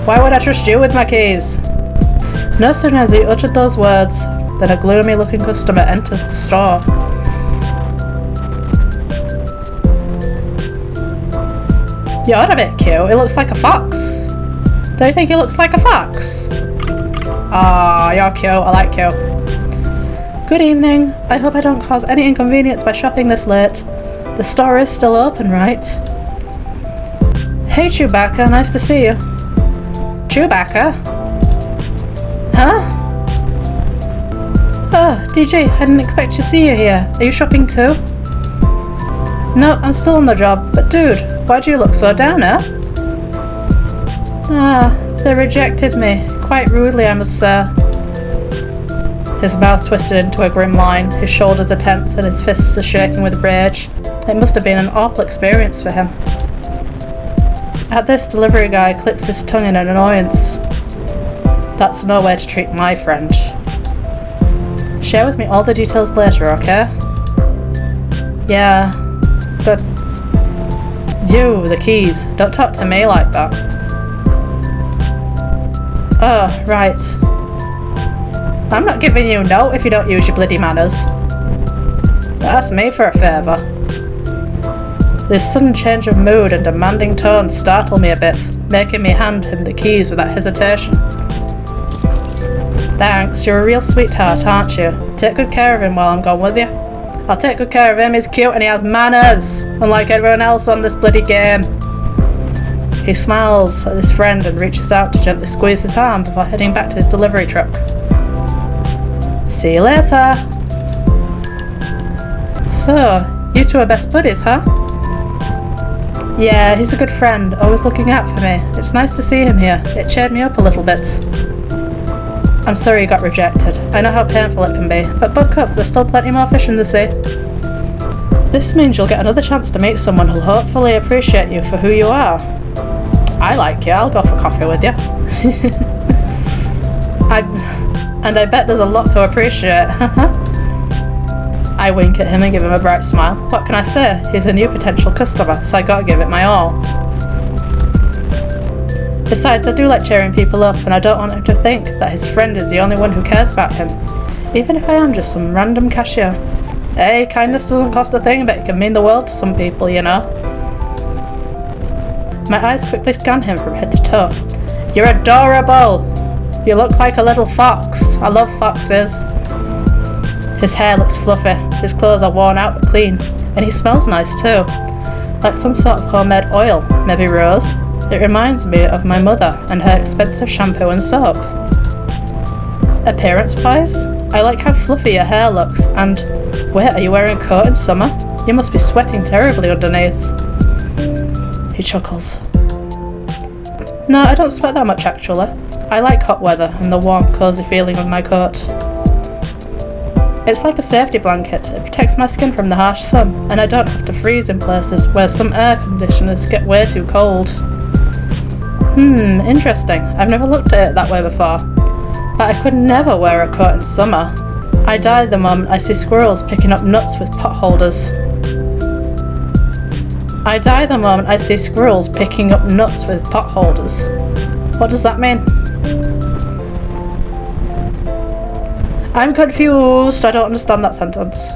Why would I trust you with my keys? No sooner has he uttered those words than a gloomy-looking customer enters the store. You're a bit cute. He looks like a fox. Don't you think he looks like a fox? Ah, you're cute. I like you. Good evening. I hope I don't cause any inconvenience by shopping this late. The store is still open, right? Hey, Chewbacca. Nice to see you. Chewbacca? Huh? Oh, DG, I didn't expect to see you here. Are you shopping too? No, I'm still on the job, but dude, why do you look so down, eh? Ah, they rejected me. Quite rudely, I must say. His mouth twisted into a grim line, his shoulders are tense and his fists are shaking with rage. It must have been an awful experience for him. At this, delivery guy clicks his tongue in an annoyance. That's no way to treat my friend. Share with me all the details later, okay? Yeah, but... You, the keys. Don't talk to me like that. Oh, right. I'm not giving you no if you don't use your bloody manners. Ask me for a favour. This sudden change of mood and demanding tone startled me a bit, making me hand him the keys without hesitation. Thanks, you're a real sweetheart, aren't you? Take good care of him while I'm gone with you. I'll take good care of him, he's cute and he has manners, unlike everyone else on this bloody game. He smiles at his friend and reaches out to gently squeeze his arm before heading back to his delivery truck. See you later! So, you two are best buddies, huh? Yeah, he's a good friend, always looking out for me. It's nice to see him here. It cheered me up a little bit. I'm sorry you got rejected. I know how painful it can be, but buck up, there's still plenty more fish in the sea. This means you'll get another chance to meet someone who'll hopefully appreciate you for who you are. I like you, I'll go for coffee with you. I bet there's a lot to appreciate. I wink at him and give him a bright smile. What can I say? He's a new potential customer, so I gotta give it my all. Besides, I do like cheering people up, and I don't want him to think that his friend is the only one who cares about him, even if I am just some random cashier. Hey, kindness doesn't cost a thing, but it can mean the world to some people, you know. My eyes quickly scan him from head to toe. You're adorable! You look like a little fox. I love foxes. His hair looks fluffy, his clothes are worn out but clean, and he smells nice too. Like some sort of homemade oil, maybe rose. It reminds me of my mother and her expensive shampoo and soap. Appearance-wise, I like how fluffy your hair looks, and wait, are you wearing a coat in summer? You must be sweating terribly underneath. He chuckles. No, I don't sweat that much actually. I like hot weather and the warm, cosy feeling of my coat. It's like a safety blanket. It protects my skin from the harsh sun, and I don't have to freeze in places where some air conditioners get way too cold. Interesting. I've never looked at it that way before. But I could never wear a coat in summer. I die the moment I see squirrels picking up nuts with pot holders. I die the moment I see squirrels picking up nuts with pot holders. What does that mean? I'm confused. I don't understand that sentence.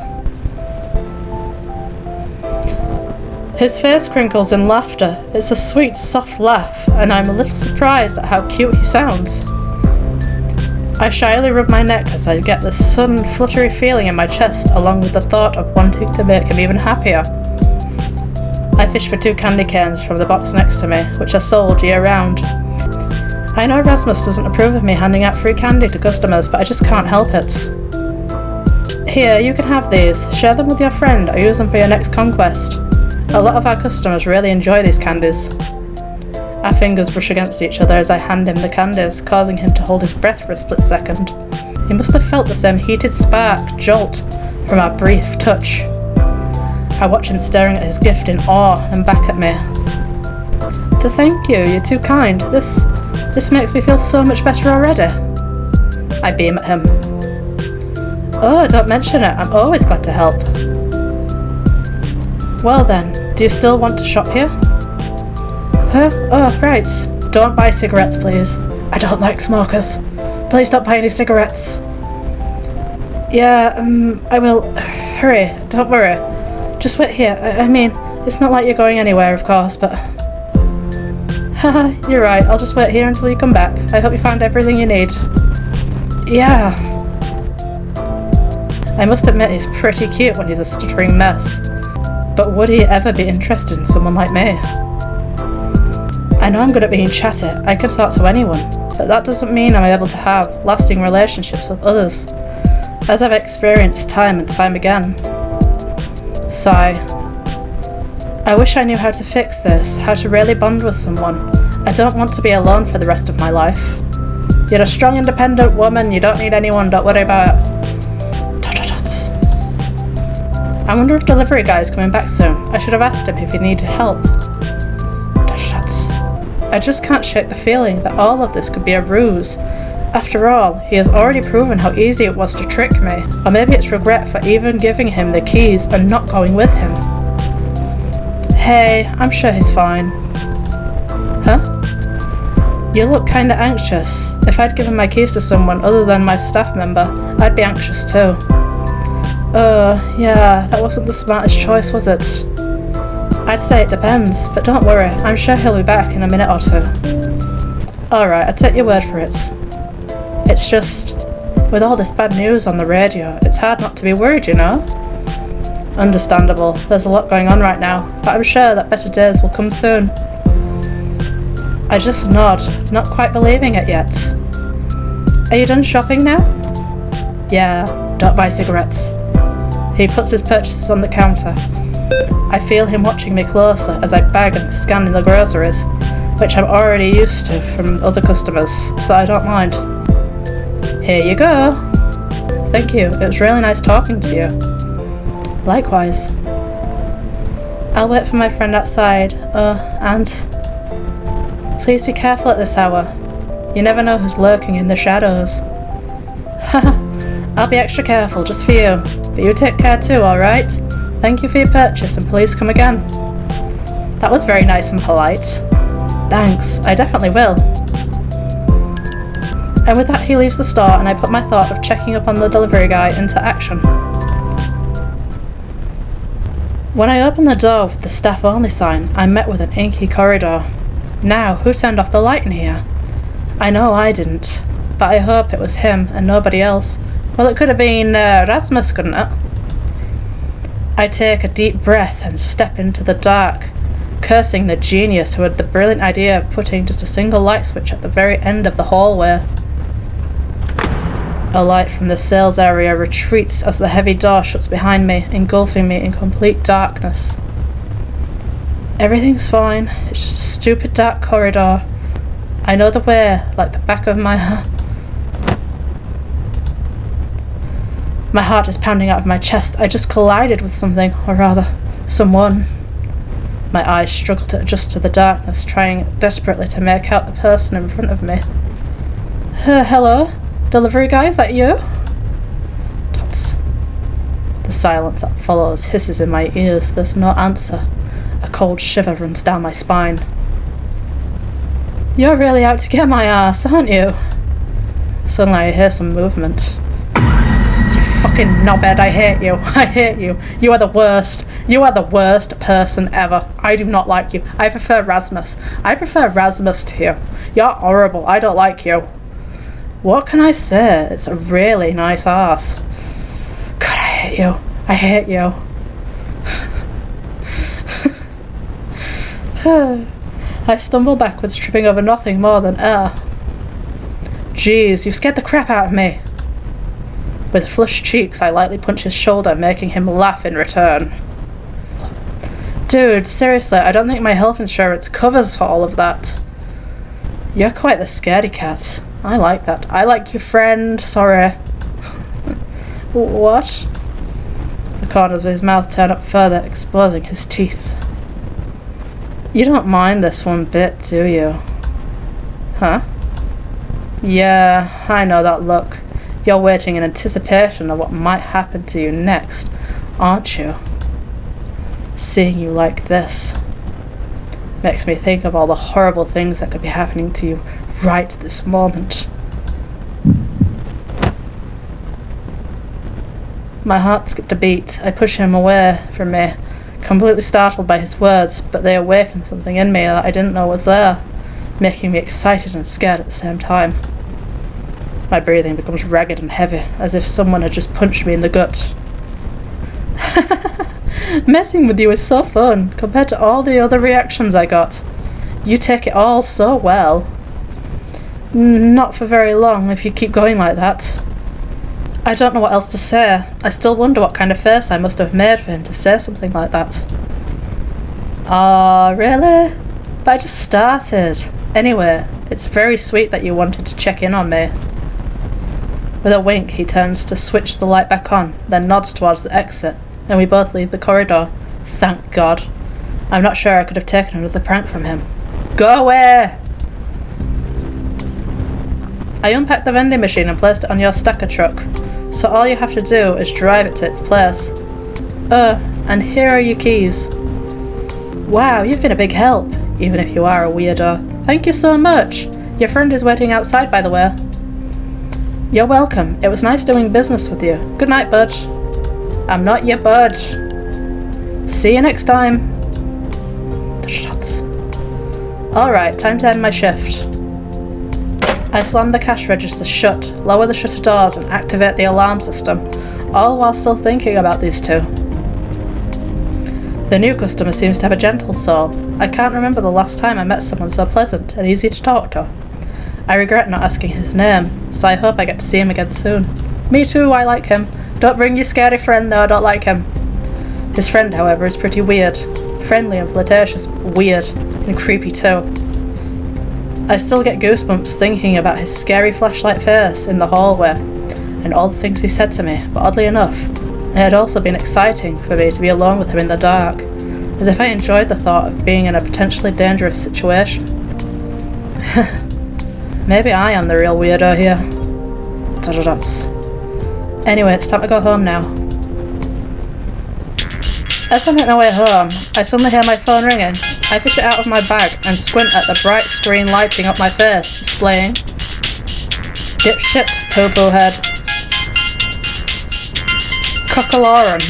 His face crinkles in laughter. It's a sweet, soft laugh, and I'm a little surprised at how cute he sounds. I shyly rub my neck as I get this sudden fluttery feeling in my chest, along with the thought of wanting to make him even happier. I fish for 2 candy canes from the box next to me, which are sold year-round. I know Rasmus doesn't approve of me handing out free candy to customers, but I just can't help it. Here, you can have these. Share them with your friend or use them for your next conquest. A lot of our customers really enjoy these candies. Our fingers brush against each other as I hand him the candies, causing him to hold his breath for a split second. He must have felt the same heated spark jolt from our brief touch. I watch him staring at his gift in awe and back at me. Thank you, you're too kind. This makes me feel so much better already. I beam at him. Oh, don't mention it. I'm always glad to help. Well then, do you still want to shop here? Huh? Oh, right. Don't buy cigarettes, please. I don't like smokers. Please don't buy any cigarettes. Yeah, I will. Hurry, don't worry. Just wait here. I mean, it's not like you're going anywhere, of course, but... Haha, you're right. I'll just wait here until you come back. I hope you found everything you need. Yeah. I must admit he's pretty cute when he's a stuttering mess. But would he ever be interested in someone like me? I know I'm good at being chatty. I can talk to anyone. But that doesn't mean I'm able to have lasting relationships with others, as I've experienced time and time again. Sigh. I wish I knew how to fix this, how to really bond with someone. I don't want to be alone for the rest of my life. You're a strong, independent woman, you don't need anyone, don't worry about it. I wonder if delivery guy's coming back soon. I should have asked him if he needed help. I just can't shake the feeling that all of this could be a ruse. After all, he has already proven how easy it was to trick me. Or maybe it's regret for even giving him the keys and not going with him. Hey, I'm sure he's fine. Huh? You look kinda anxious. If I'd given my keys to someone other than my staff member, I'd be anxious too. Yeah, that wasn't the smartest choice, was it? I'd say it depends, but don't worry, I'm sure he'll be back in a minute or two. Alright, I'll take your word for it. It's just, with all this bad news on the radio, it's hard not to be worried, you know? Understandable, there's a lot going on right now, but I'm sure that better days will come soon. I just nod, not quite believing it yet. Are you done shopping now? Yeah, don't buy cigarettes. He puts his purchases on the counter. I feel him watching me closely as I bag and scan the groceries, which I'm already used to from other customers, so I don't mind. Here you go. Thank you, it was really nice talking to you. Likewise. I'll wait for my friend outside. And... please be careful at this hour. You never know who's lurking in the shadows. Haha, I'll be extra careful just for you. But you take care too, alright? Thank you for your purchase and please come again. That was very nice and polite. Thanks, I definitely will. And with that he leaves the store and I put my thought of checking up on the delivery guy into action. When I opened the door with the staff only sign, I'm met with an inky corridor. Now, who turned off the light in here? I know I didn't, but I hope it was him and nobody else. Well, it could have been Rasmus, couldn't it? I take a deep breath and step into the dark, cursing the genius who had the brilliant idea of putting just a single light switch at the very end of the hallway. A light from the sales area retreats as the heavy door shuts behind me, engulfing me in complete darkness. Everything's fine, it's just a stupid dark corridor. I know the way like the back of my hand. My heart is pounding out of my chest. I just collided with something, or rather, someone. My eyes struggle to adjust to the darkness, trying desperately to make out the person in front of me. Hello? Delivery guy, is that you? Tots. The silence that follows hisses in my ears. There's no answer. A cold shiver runs down my spine. You're really out to get my ass, aren't you? Suddenly I hear some movement. Fucking knobhead, I hate you. I hate you. You are the worst. You are the worst person ever. I do not like you. I prefer Rasmus. I prefer Rasmus to you. You're horrible. I don't like you. What can I say? It's a really nice ass. God, I hate you. I hate you. I stumble backwards, tripping over nothing more than air. Jeez, you scared the crap out of me. With flushed cheeks, I lightly punch his shoulder, making him laugh in return. Dude, seriously, I don't think my health insurance covers for all of that. You're quite the scaredy cat. I like that. I like your friend. Sorry. What? The corners of his mouth turn up further, exposing his teeth. You don't mind this one bit, do you? Huh? Yeah, I know that look. You're waiting in anticipation of what might happen to you next, aren't you? Seeing you like this makes me think of all the horrible things that could be happening to you right this moment. My heart skipped a beat. I pushed him away from me, completely startled by his words, but they awakened something in me that I didn't know was there, making me excited and scared at the same time. My breathing becomes ragged and heavy, as if someone had just punched me in the gut. Messing with you is so fun, compared to all the other reactions I got. You take it all so well. Not for very long, if you keep going like that. I don't know what else to say. I still wonder what kind of face I must have made for him to say something like that. Oh, really? But I just started. Anyway, it's very sweet that you wanted to check in on me. With a wink, he turns to switch the light back on, then nods towards the exit, and we both leave the corridor. Thank God. I'm not sure I could have taken another prank from him. Go away! I unpacked the vending machine and placed it on your stacker truck, so all you have to do is drive it to its place. And here are your keys. Wow, you've been a big help, even if you are a weirdo. Thank you so much. Your friend is waiting outside, by the way. You're welcome. It was nice doing business with you. Good night, bud. I'm not your bud. See you next time. Alright, time to end my shift. I slam the cash register shut, lower the shutter doors and activate the alarm system, all while still thinking about these two. The new customer seems to have a gentle soul. I can't remember the last time I met someone so pleasant and easy to talk to. I regret not asking his name, so I hope I get to see him again soon. Me too, I like him. Don't bring your scary friend though, I don't like him. His friend, however, is pretty weird. Friendly and flirtatious, but weird. And creepy too. I still get goosebumps thinking about his scary flashlight face in the hallway, and all the things he said to me, but oddly enough, it had also been exciting for me to be alone with him in the dark, as if I enjoyed the thought of being in a potentially dangerous situation. Maybe I am the real weirdo here. Anyway, it's time to go home now. As I make my way home, I suddenly hear my phone ringing. I fish it out of my bag and squint at the bright screen lighting up my face, displaying Dipshit Poo-Poo Head, Cockalorum,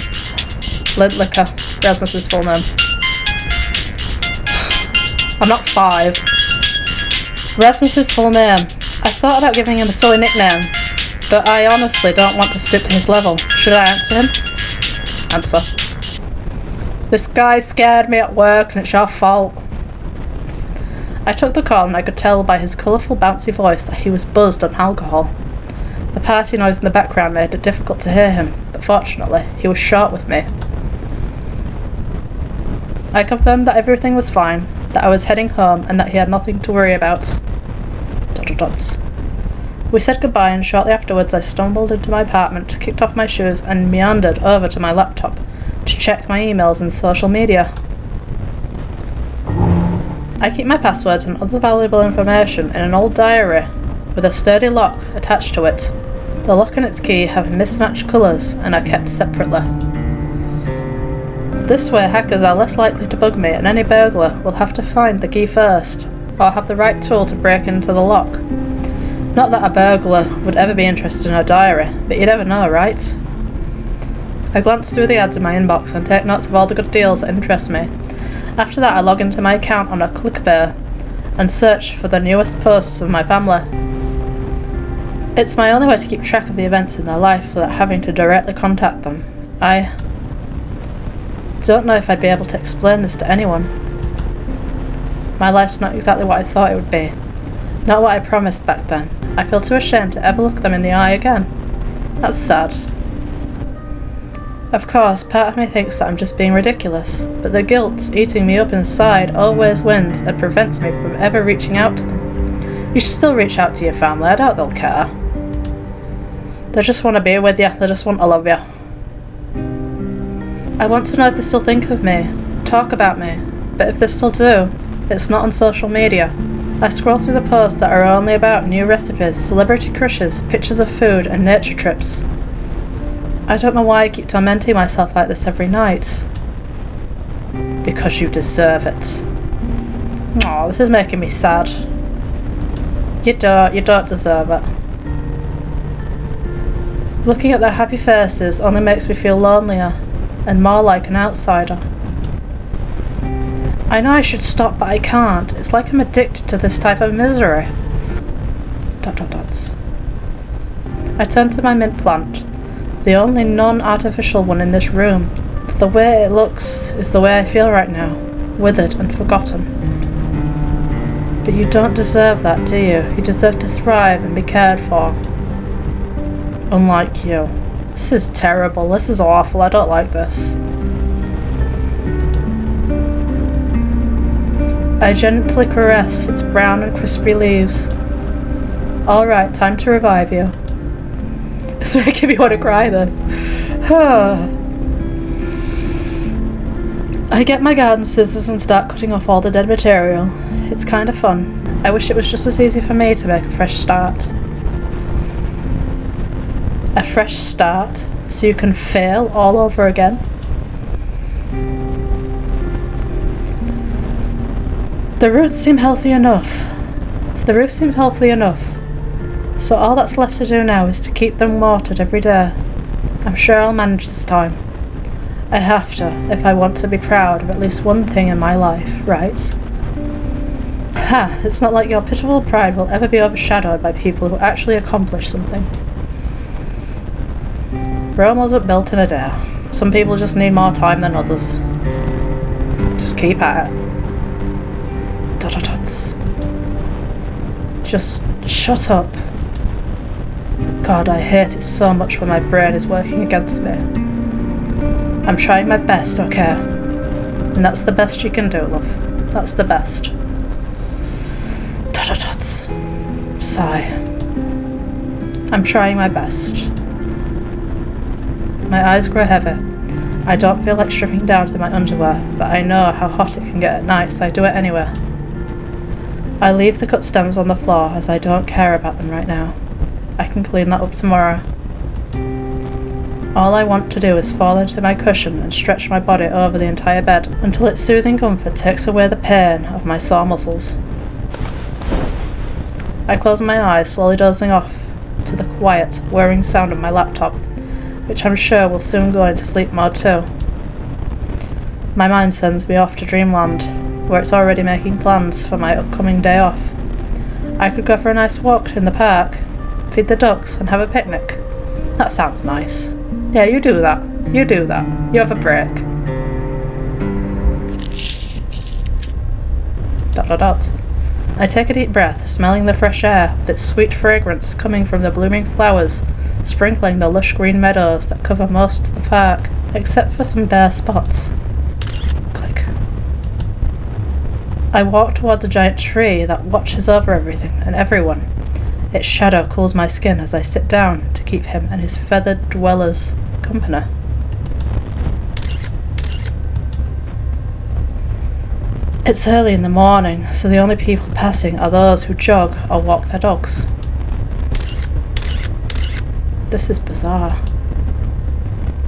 Lint Liquor, Rasmus's full name. I'm not 5. Rasmus's full name. I thought about giving him a silly nickname, but I honestly don't want to stoop to his level. Should I answer him? Answer. This guy scared me at work and it's your fault. I took the call and I could tell by his colourful bouncy voice that he was buzzed on alcohol. The party noise in the background made it difficult to hear him, but fortunately he was short with me. I confirmed that everything was fine, that I was heading home and that he had nothing to worry about. We said goodbye and shortly afterwards I stumbled into my apartment, kicked off my shoes and meandered over to my laptop to check my emails and social media. I keep my passwords and other valuable information in an old diary with a sturdy lock attached to it. The lock and its key have mismatched colours and are kept separately. This way hackers are less likely to bug me and any burglar will have to find the key first, or have the right tool to break into the lock. Not that a burglar would ever be interested in a diary, but you never know, right? I glance through the ads in my inbox and take notes of all the good deals that interest me. After that I log into my account on a ClickBay and search for the newest posts of my family. It's my only way to keep track of the events in their life without having to directly contact them. I don't know if I'd be able to explain this to anyone. My life's not exactly what I thought it would be. Not what I promised back then. I feel too ashamed to ever look them in the eye again. That's sad. Of course, part of me thinks that I'm just being ridiculous, but the guilt eating me up inside always wins and prevents me from ever reaching out to them. You should still reach out to your family, I doubt they'll care. They just want to be with you, they just want to love you. I want to know if they still think of me, talk about me, But if they still do, it's not on social media. I scroll through the posts that are only about new recipes, celebrity crushes, pictures of food, and nature trips. I don't know why I keep tormenting myself like this every night. Because you deserve it. Aw, this is making me sad. You don't deserve it. Looking at their happy faces only makes me feel lonelier and more like an outsider. I know I should stop, but I can't. It's like I'm addicted to this type of misery. ... I turn to my mint plant, the only non-artificial one in this room. The way it looks is the way I feel right now, withered and forgotten. But you don't deserve that, do you? You deserve to thrive and be cared for. Unlike you. This is terrible. This is awful. I don't like this. I gently caress its brown and crispy leaves. Alright, time to revive you. It's making me want to cry, this. I get my garden scissors and start cutting off all the dead material. It's kind of fun. I wish it was just as easy for me to make a fresh start. A fresh start? So you can fail all over again? The roots seem healthy enough. So all that's left to do now is to keep them watered every day. I'm sure I'll manage this time. I have to, if I want to be proud of at least one thing in my life, right? Ha! It's not like your pitiful pride will ever be overshadowed by people who actually accomplish something. Rome wasn't built in a day. Some people just need more time than others. Just keep at it. Just shut up. God, I hate it so much when my brain is working against me. I'm trying my best, okay? And that's the best you can do, love. That's the best. Sigh. I'm trying my best. My eyes grow heavy. I don't feel like stripping down to my underwear, but I know how hot it can get at night, so I do it anyway. I leave the cut stems on the floor as I don't care about them right now. I can clean that up tomorrow. All I want to do is fall into my cushion and stretch my body over the entire bed until its soothing comfort takes away the pain of my sore muscles. I close my eyes, slowly dozing off to the quiet, whirring sound of my laptop, which I'm sure will soon go into sleep mode too. My mind sends me off to dreamland, where it's already making plans for my upcoming day off. I could go for a nice walk in the park, feed the ducks, and have a picnic. That sounds nice. Yeah, you do that. You do that. You have a break. ... I take a deep breath, smelling the fresh air with its sweet fragrance coming from the blooming flowers, sprinkling the lush green meadows that cover most of the park, except for some bare spots. Click. I walk towards a giant tree that watches over everything and everyone. Its shadow cools my skin as I sit down to keep him and his feathered dwellers company. It's early in the morning, so the only people passing are those who jog or walk their dogs. This is bizarre.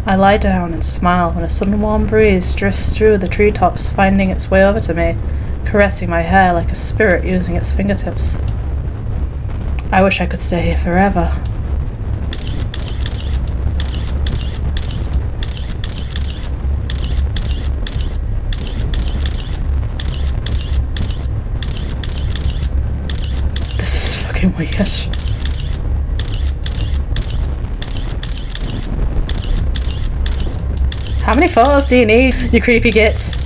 I lie down and smile when a sudden warm breeze drifts through the treetops, finding its way over to me, caressing my hair like a spirit using its fingertips. I wish I could stay here forever. This is fucking weird. How many photos do you need, you creepy gits?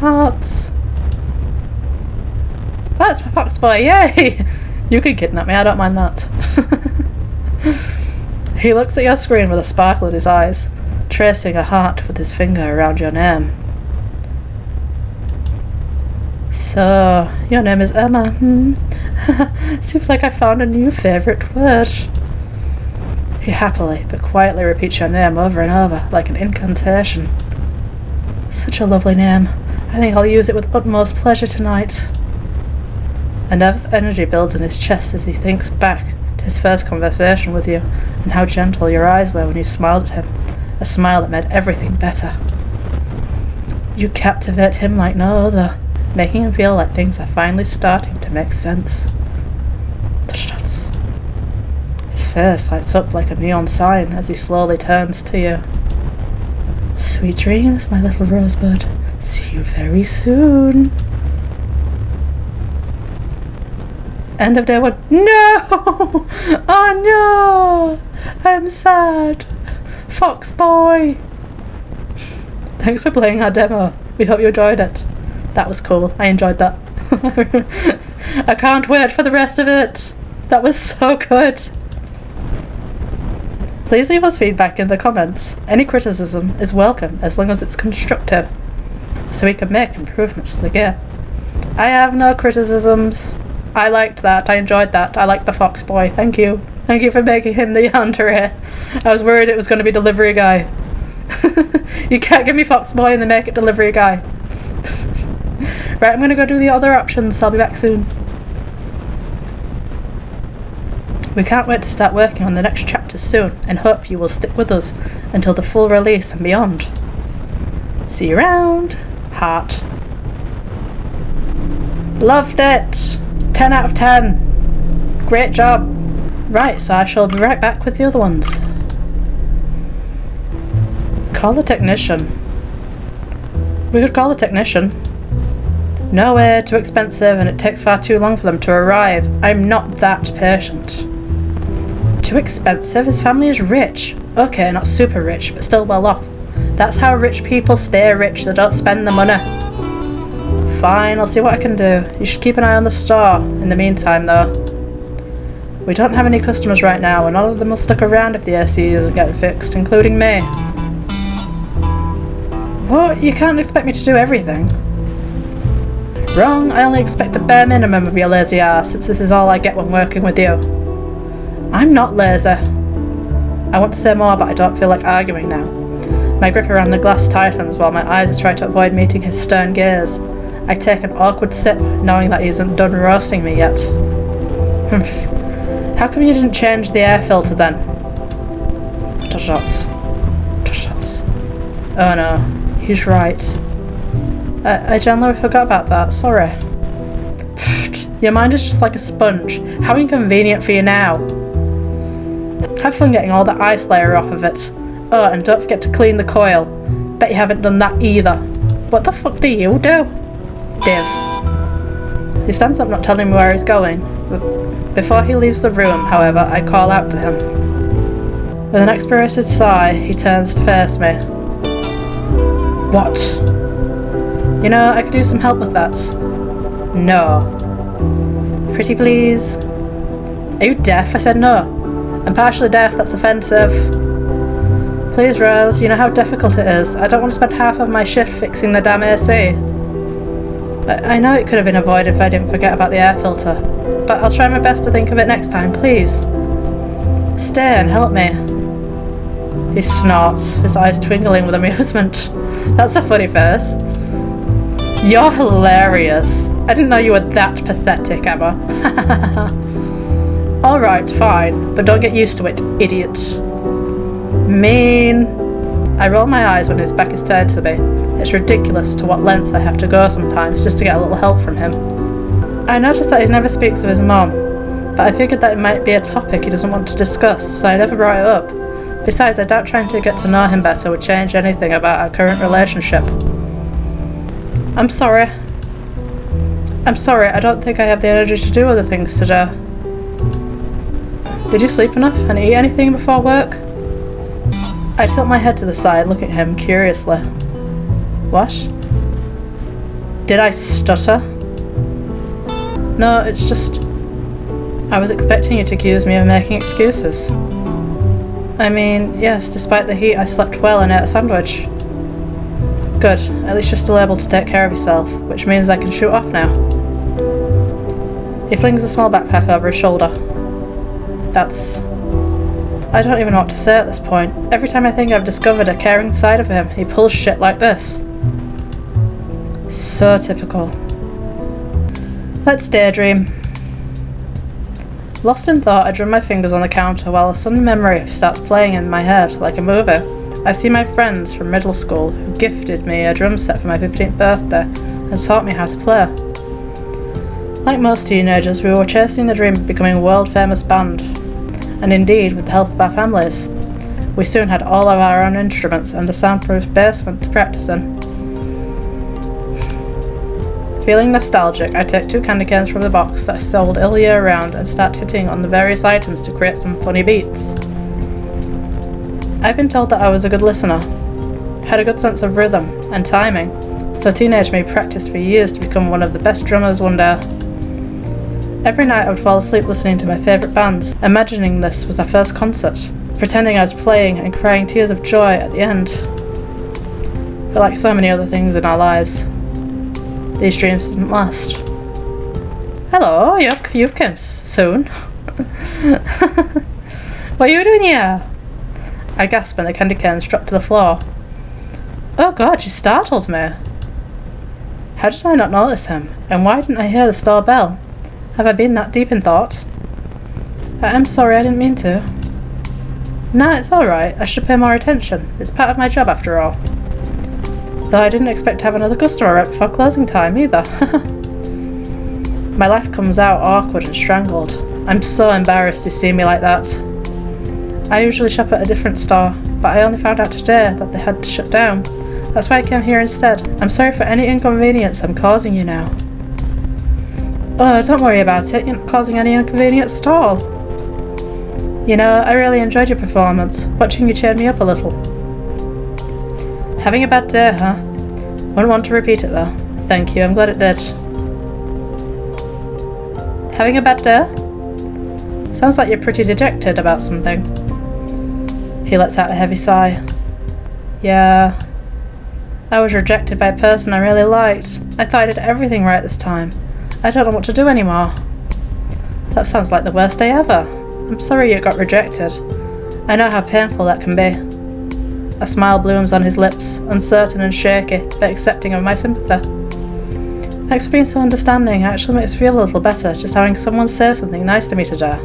Hearts. That's my fox boy, yay! You can kidnap me, I don't mind that. He looks at your screen with a sparkle in his eyes, tracing a heart with his finger around your name. So, your name is Emma, Seems like I found a new favourite word. He happily but quietly repeats your name over and over, like an incantation. Such a lovely name. I think I'll use it with utmost pleasure tonight. A nervous energy builds in his chest as he thinks back to his first conversation with you, and how gentle your eyes were when you smiled at him, a smile that made everything better. You captivate him like no other, making him feel like things are finally starting to make sense. His face lights up like a neon sign as he slowly turns to you. Sweet dreams, my little rosebud. See you very soon. End of day 1. No! Oh no! I'm sad. Fox boy. Thanks for playing our demo. We hope you enjoyed it. That was cool. I enjoyed that. I can't wait for the rest of it. That was so good. Please leave us feedback in the comments. Any criticism is welcome as long as it's constructive, so we can make improvements to the game. I have no criticisms. I liked that. I enjoyed that. I liked the fox boy. Thank you. Thank you for making him the Yandere. I was worried it was going to be delivery guy. You can't give me fox boy and then make it delivery guy. Right, I'm going to go do the other options. I'll be back soon. We can't wait to start working on the next chapters soon, and hope you will stick with us until the full release and beyond. See you around. Heart. Loved it! 10 out of 10. Great job. Right, so I shall be right back with the other ones. Call the technician. We could call the technician. No way, too expensive, and it takes far too long for them to arrive. I'm not that patient. Too expensive? His family is rich. Okay, not super rich, but still well off. That's how rich people stay rich, they don't spend the money. Fine, I'll see what I can do. You should keep an eye on the store. In the meantime, though. We don't have any customers right now, and none of them will stick around if the AC isn't getting fixed, including me. What? You can't expect me to do everything. Wrong, I only expect the bare minimum of your lazy ass, since this is all I get when working with you. I'm not lazy. I want to say more, but I don't feel like arguing now. My grip around the glass tightens while my eyes try to avoid meeting his stern gaze. I take an awkward sip, knowing that he isn't done roasting me yet. How come you didn't change the air filter then? Oh no, he's right. I generally forgot about that, sorry. Your mind is just like a sponge. How inconvenient for you now. Have fun getting all the ice layer off of it. Oh, and don't forget to clean the coil. Bet you haven't done that either. What the fuck do you do? Div. He stands up, not telling me where he's going. Before he leaves the room, however, I call out to him. With an exasperated sigh, he turns to face me. What? You know, I could do some help with that. No. Pretty please. Are you deaf? I said no. I'm partially deaf, that's offensive. Please, Rose, you know how difficult it is. I don't want to spend half of my shift fixing the damn AC. I know it could have been avoided if I didn't forget about the air filter, but I'll try my best to think of it next time, please. Stay and help me. He snorts, his eyes twinkling with amusement. That's a funny face. You're hilarious. I didn't know you were that pathetic, Emma. Alright, fine, but don't get used to it, idiot. Mean. I roll my eyes when his back is turned to me. It's ridiculous to what lengths I have to go sometimes just to get a little help from him. I noticed that he never speaks of his mom, but I figured that it might be a topic he doesn't want to discuss, so I never brought it up. Besides, I doubt trying to get to know him better would change anything about our current relationship. I'm sorry. I don't think I have the energy to do other things today. Did you sleep enough and eat anything before work? I tilt my head to the side, look at him curiously. What? Did I stutter? No, it's just... I was expecting you to accuse me of making excuses. I mean, yes, despite the heat I slept well and ate a sandwich. Good, at least you're still able to take care of yourself, which means I can shoot off now. He flings a small backpack over his shoulder. I don't even know what to say at this point. Every time I think I've discovered a caring side of him, he pulls shit like this. So typical. Let's daydream. Lost in thought, I drum my fingers on the counter while a sudden memory starts playing in my head like a movie. I see my friends from middle school who gifted me a drum set for my 15th birthday and taught me how to play. Like most teenagers, we were chasing the dream of becoming a world-famous band. And indeed, with the help of our families, we soon had all of our own instruments and a soundproof basement to practice in. Feeling nostalgic, I take 2 candy canes from the box that are sold all year round and start hitting on the various items to create some funny beats. I've been told that I was a good listener, had a good sense of rhythm and timing, so teenage me practiced for years to become one of the best drummers one day. Every night I would fall asleep listening to my favourite bands, imagining this was our first concert, pretending I was playing and crying tears of joy at the end. But like so many other things in our lives, these dreams didn't last. Hello, you've come soon. What are you doing here? I gasped when the candy canes dropped to the floor. Oh God, you startled me. How did I not notice him? And why didn't I hear the store bell? Have I been that deep in thought? I'm sorry, I didn't mean to. Nah, it's alright. I should pay more attention. It's part of my job after all. Though I didn't expect to have another customer right before closing time either. My laugh comes out awkward and strangled. I'm so embarrassed to see me like that. I usually shop at a different store, but I only found out today that they had to shut down. That's why I came here instead. I'm sorry for any inconvenience I'm causing you now. Oh, don't worry about it. You're not causing any inconvenience at all. You know, I really enjoyed your performance. Watching you cheered me up a little. Having a bad day, huh? Wouldn't want to repeat it though. Thank you, I'm glad it did. Having a bad day? Sounds like you're pretty dejected about something. He lets out a heavy sigh. Yeah. I was rejected by a person I really liked. I thought I did everything right this time. I don't know what to do anymore. That sounds like the worst day ever. I'm sorry you got rejected. I know how painful that can be. A smile blooms on his lips, uncertain and shaky, but accepting of my sympathy. Thanks for being so understanding. It actually makes me feel a little better just having someone say something nice to me today.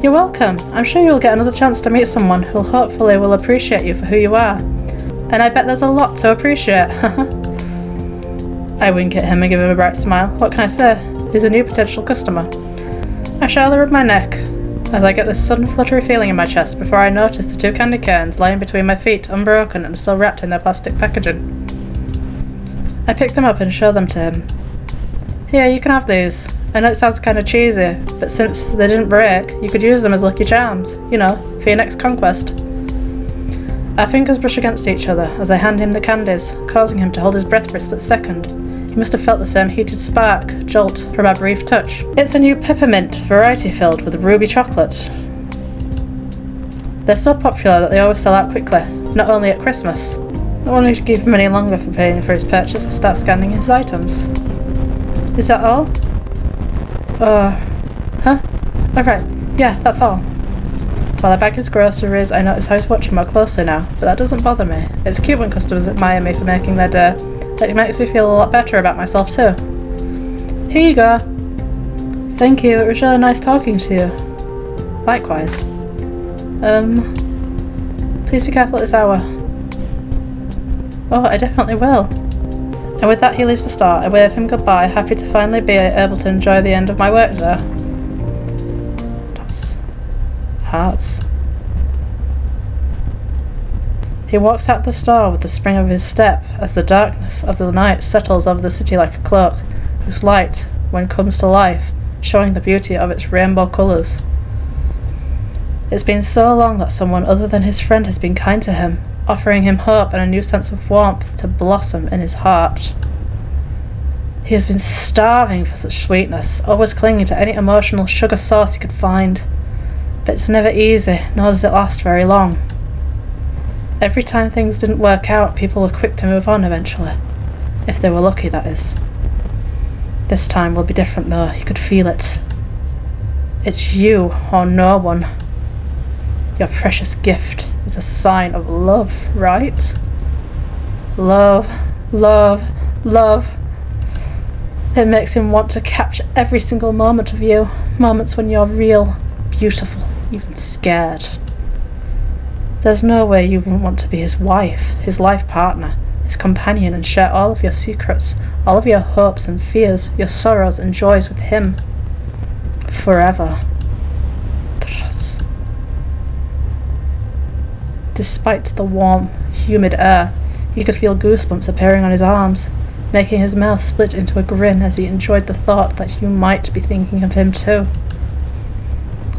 You're welcome. I'm sure you'll get another chance to meet someone who hopefully will appreciate you for who you are. And I bet there's a lot to appreciate. I wink at him and give him a bright smile. What can I say? He's a new potential customer. I shyly rub my neck as I get this sudden fluttery feeling in my chest before I notice the 2 candy canes lying between my feet, unbroken and still wrapped in their plastic packaging. I pick them up and show them to him. Here, you can have these. I know it sounds kind of cheesy, but since they didn't break, you could use them as lucky charms, you know, for your next conquest. Our fingers brush against each other as I hand him the candies, causing him to hold his breath for a split second. He must have felt the same heated spark jolt from our brief touch. It's a new peppermint variety filled with ruby chocolate. They're so popular that they always sell out quickly, not only at Christmas. Not wanting to keep him any longer for paying for his purchase, I start scanning his items. Is that all? Huh? Alright, yeah, that's all. While I bag his groceries, I notice how he's watching more closely now, but that doesn't bother me. It's cute when customers admire me for making their day. It makes me feel a lot better about myself too. Here you go. Thank you, it was really nice talking to you. Likewise. Please be careful at this hour. Oh, I definitely will. And with that he leaves the store. I wave him goodbye, happy to finally be able to enjoy the end of my work day. That's... hearts. He walks out the store with the spring of his step as the darkness of the night settles over the city like a cloak, whose light, when comes to life, showing the beauty of its rainbow colours. It's been so long that someone other than his friend has been kind to him, offering him hope and a new sense of warmth to blossom in his heart. He has been starving for such sweetness, always clinging to any emotional sugar source he could find. But it's never easy, nor does it last very long. Every time things didn't work out, people were quick to move on eventually. If they were lucky, that is. This time will be different though, you could feel it. It's you or no one. Your precious gift is a sign of love, right? Love, love, love. It makes him want to capture every single moment of you. Moments when you're real, beautiful, even scared. There's no way you wouldn't want to be his wife, his life partner, his companion, and share all of your secrets, all of your hopes and fears, your sorrows and joys with him. Forever. Despite the warm, humid air, he could feel goosebumps appearing on his arms, making his mouth split into a grin as he enjoyed the thought that you might be thinking of him too.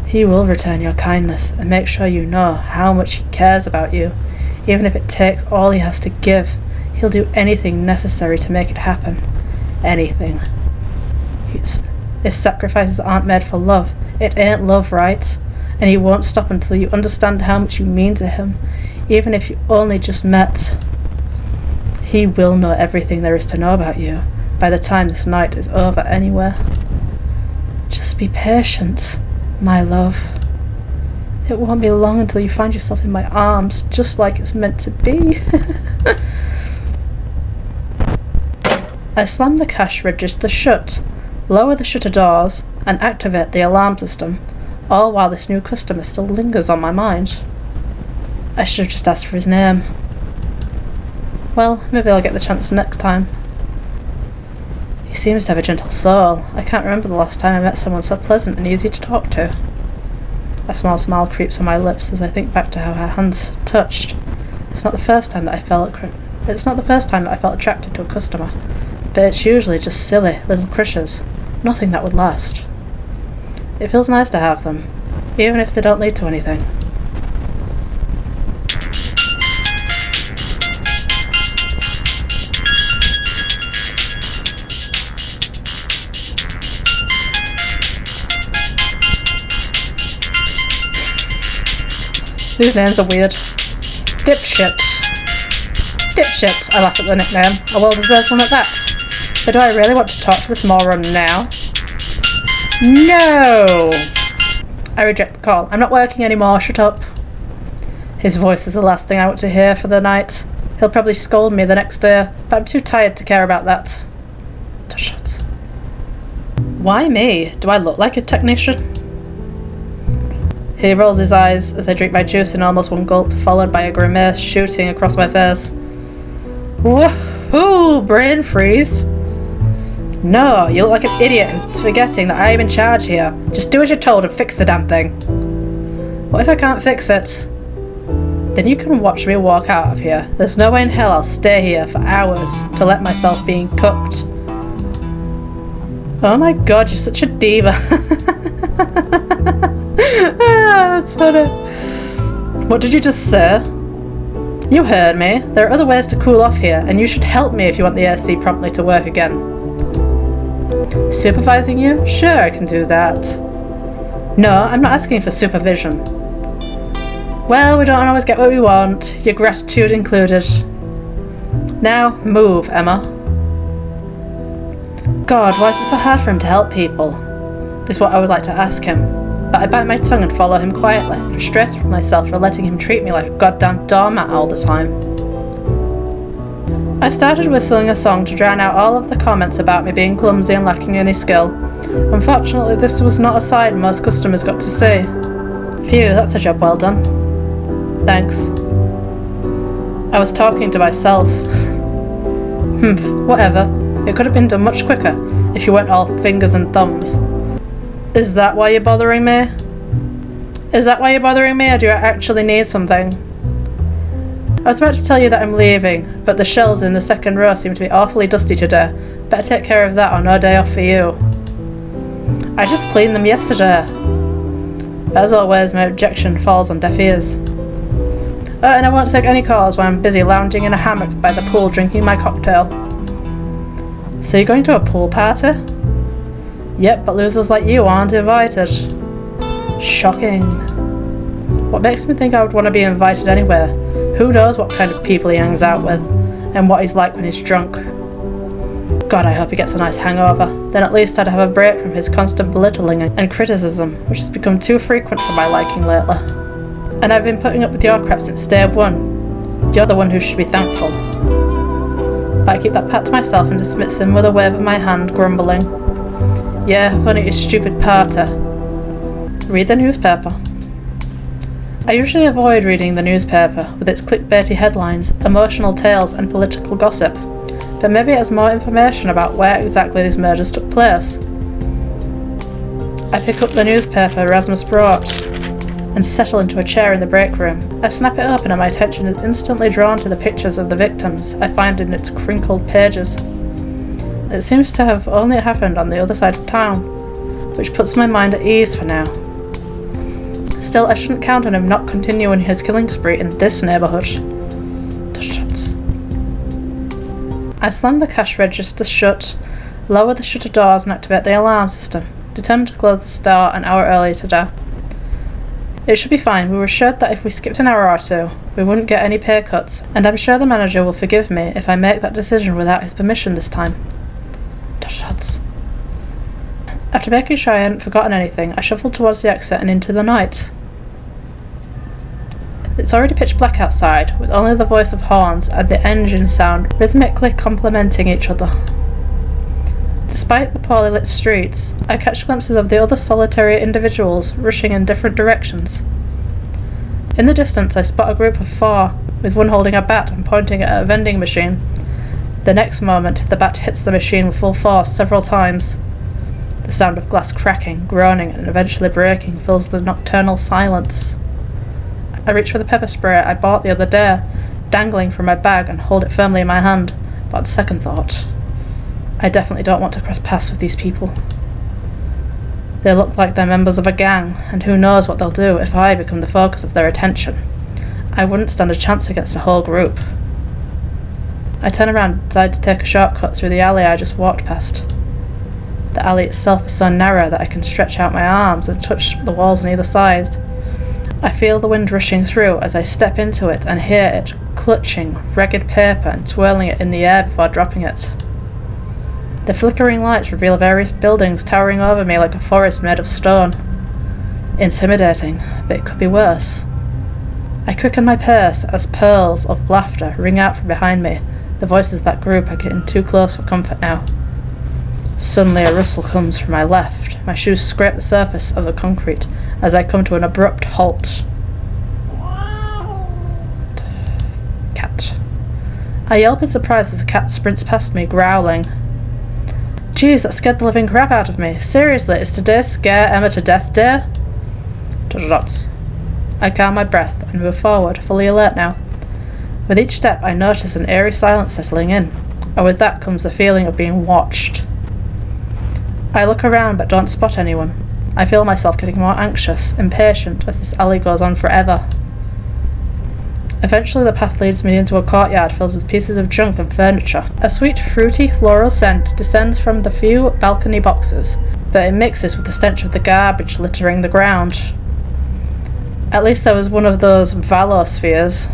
He will return your kindness and make sure you know how much he cares about you. Even if it takes all he has to give, he'll do anything necessary to make it happen. Anything. If sacrifices aren't made for love, it ain't love, right? And he won't stop until you understand how much you mean to him, even if you only just met. He will know everything there is to know about you by the time this night is over anyway. Just be patient, my love. It won't be long until you find yourself in my arms, just like it's meant to be. I slam the cash register shut, lower the shutter doors, and activate the alarm system, all while this new customer still lingers on my mind. I should have just asked for his name. Well, maybe I'll get the chance next time. He seems to have a gentle soul. I can't remember the last time I met someone so pleasant and easy to talk to. A small smile creeps on my lips as I think back to how her hands touched. It's not the first time that I felt attracted to a customer, but it's usually just silly little crushes, nothing that would last. It feels nice to have them, even if they don't lead to anything. These names are weird. Dipshit. Dipshit, I laugh at the nickname. A well-deserved one at that. But do I really want to talk to this moron now? No! I reject the call. I'm not working anymore, shut up. His voice is the last thing I want to hear for the night. He'll probably scold me the next day, but I'm too tired to care about that. Shut. Why me? Do I look like a technician? He rolls his eyes as I drink my juice in almost one gulp, followed by a grimace shooting across my face. Woohoo! Brain freeze! No, you look like an idiot who's forgetting that I'm in charge here. Just do as you're told and fix the damn thing. What if I can't fix it? Then you can watch me walk out of here. There's no way in hell I'll stay here for hours to let myself being cooked. Oh my god, you're such a diva. That's funny. What did you just say? You heard me. There are other ways to cool off here, and you should help me if you want the AC promptly to work again. Supervising you? Sure, I can do that. No, I'm not asking for supervision. Well, we don't always get what we want, your gratitude included. Now, move, Emma. God, why is it so hard for him to help people? Is what I would like to ask him. But I bite my tongue and follow him quietly, frustrated with myself for letting him treat me like a goddamn doormat all the time. I started whistling a song to drown out all of the comments about me being clumsy and lacking any skill. Unfortunately, this was not a side most customers got to see. Phew, that's a job well done. Thanks. I was talking to myself. Whatever. It could have been done much quicker, if you weren't all fingers and thumbs. Is that why you're bothering me? Is that why you're bothering me, or do I actually need something? I was about to tell you that I'm leaving, but the shelves in the second row seem to be awfully dusty today. Better take care of that or no day off for you. I just cleaned them yesterday. As always, my objection falls on deaf ears. And I won't take any calls while I'm busy lounging in a hammock by the pool drinking my cocktail. So you're going to a pool party? Yep, but losers like you aren't invited. Shocking. What makes me think I would want to be invited anywhere? Who knows what kind of people he hangs out with, and what he's like when he's drunk. God, I hope he gets a nice hangover. Then at least I'd have a break from his constant belittling and criticism, which has become too frequent for my liking lately. And I've been putting up with your crap since day one. You're the one who should be thankful. But I keep that pat to myself and dismiss him with a wave of my hand, grumbling. Yeah, funny his stupid parter. Read the newspaper. I usually avoid reading the newspaper, with its clickbaity headlines, emotional tales and political gossip, but maybe it has more information about where exactly these murders took place. I pick up the newspaper Erasmus brought, and settle into a chair in the break room. I snap it open and my attention is instantly drawn to the pictures of the victims I find in its crinkled pages. It seems to have only happened on the other side of town, which puts my mind at ease for now. Still, I shouldn't count on him not continuing his killing spree in this neighbourhood. I slam the cash register shut, lower the shutter doors and activate the alarm system, determined to close the store an hour early today. It should be fine. We were assured that if we skipped an hour or two, we wouldn't get any pay cuts, and I'm sure the manager will forgive me if I make that decision without his permission this time. After making sure I hadn't forgotten anything, I shuffled towards the exit and into the night. It's already pitch black outside, with only the voice of horns and the engine sound rhythmically complementing each other. Despite the poorly lit streets, I catch glimpses of the other solitary individuals rushing in different directions. In the distance, I spot a group of 4, with one holding a bat and pointing at a vending machine. The next moment, the bat hits the machine with full force several times. The sound of glass cracking, groaning, and eventually breaking fills the nocturnal silence. I reach for the pepper spray I bought the other day, dangling from my bag, and hold it firmly in my hand, but on second thought, I definitely don't want to cross paths with these people. They look like they're members of a gang, and who knows what they'll do if I become the focus of their attention. I wouldn't stand a chance against a whole group. I turn around and decide to take a shortcut through the alley I just walked past. The alley itself is so narrow that I can stretch out my arms and touch the walls on either side. I feel the wind rushing through as I step into it and hear it clutching ragged paper and twirling it in the air before dropping it. The flickering lights reveal various buildings towering over me like a forest made of stone. Intimidating, but it could be worse. I quicken my pace as pearls of laughter ring out from behind me. The voices of that group are getting too close for comfort now. Suddenly a rustle comes from my left. My shoes scrape the surface of the concrete as I come to an abrupt halt. Cat. I yelp in surprise as the cat sprints past me, growling. Jeez, that scared the living crap out of me. Seriously, is today Scare Emma to Death Day? I calm my breath and move forward, fully alert now. With each step I notice an eerie silence settling in, and with that comes the feeling of being watched. I look around but don't spot anyone. I feel myself getting more anxious, impatient, as this alley goes on forever. Eventually the path leads me into a courtyard filled with pieces of junk and furniture. A sweet, fruity, floral scent descends from the few balcony boxes, but it mixes with the stench of the garbage littering the ground. At least there was one of those valospheres.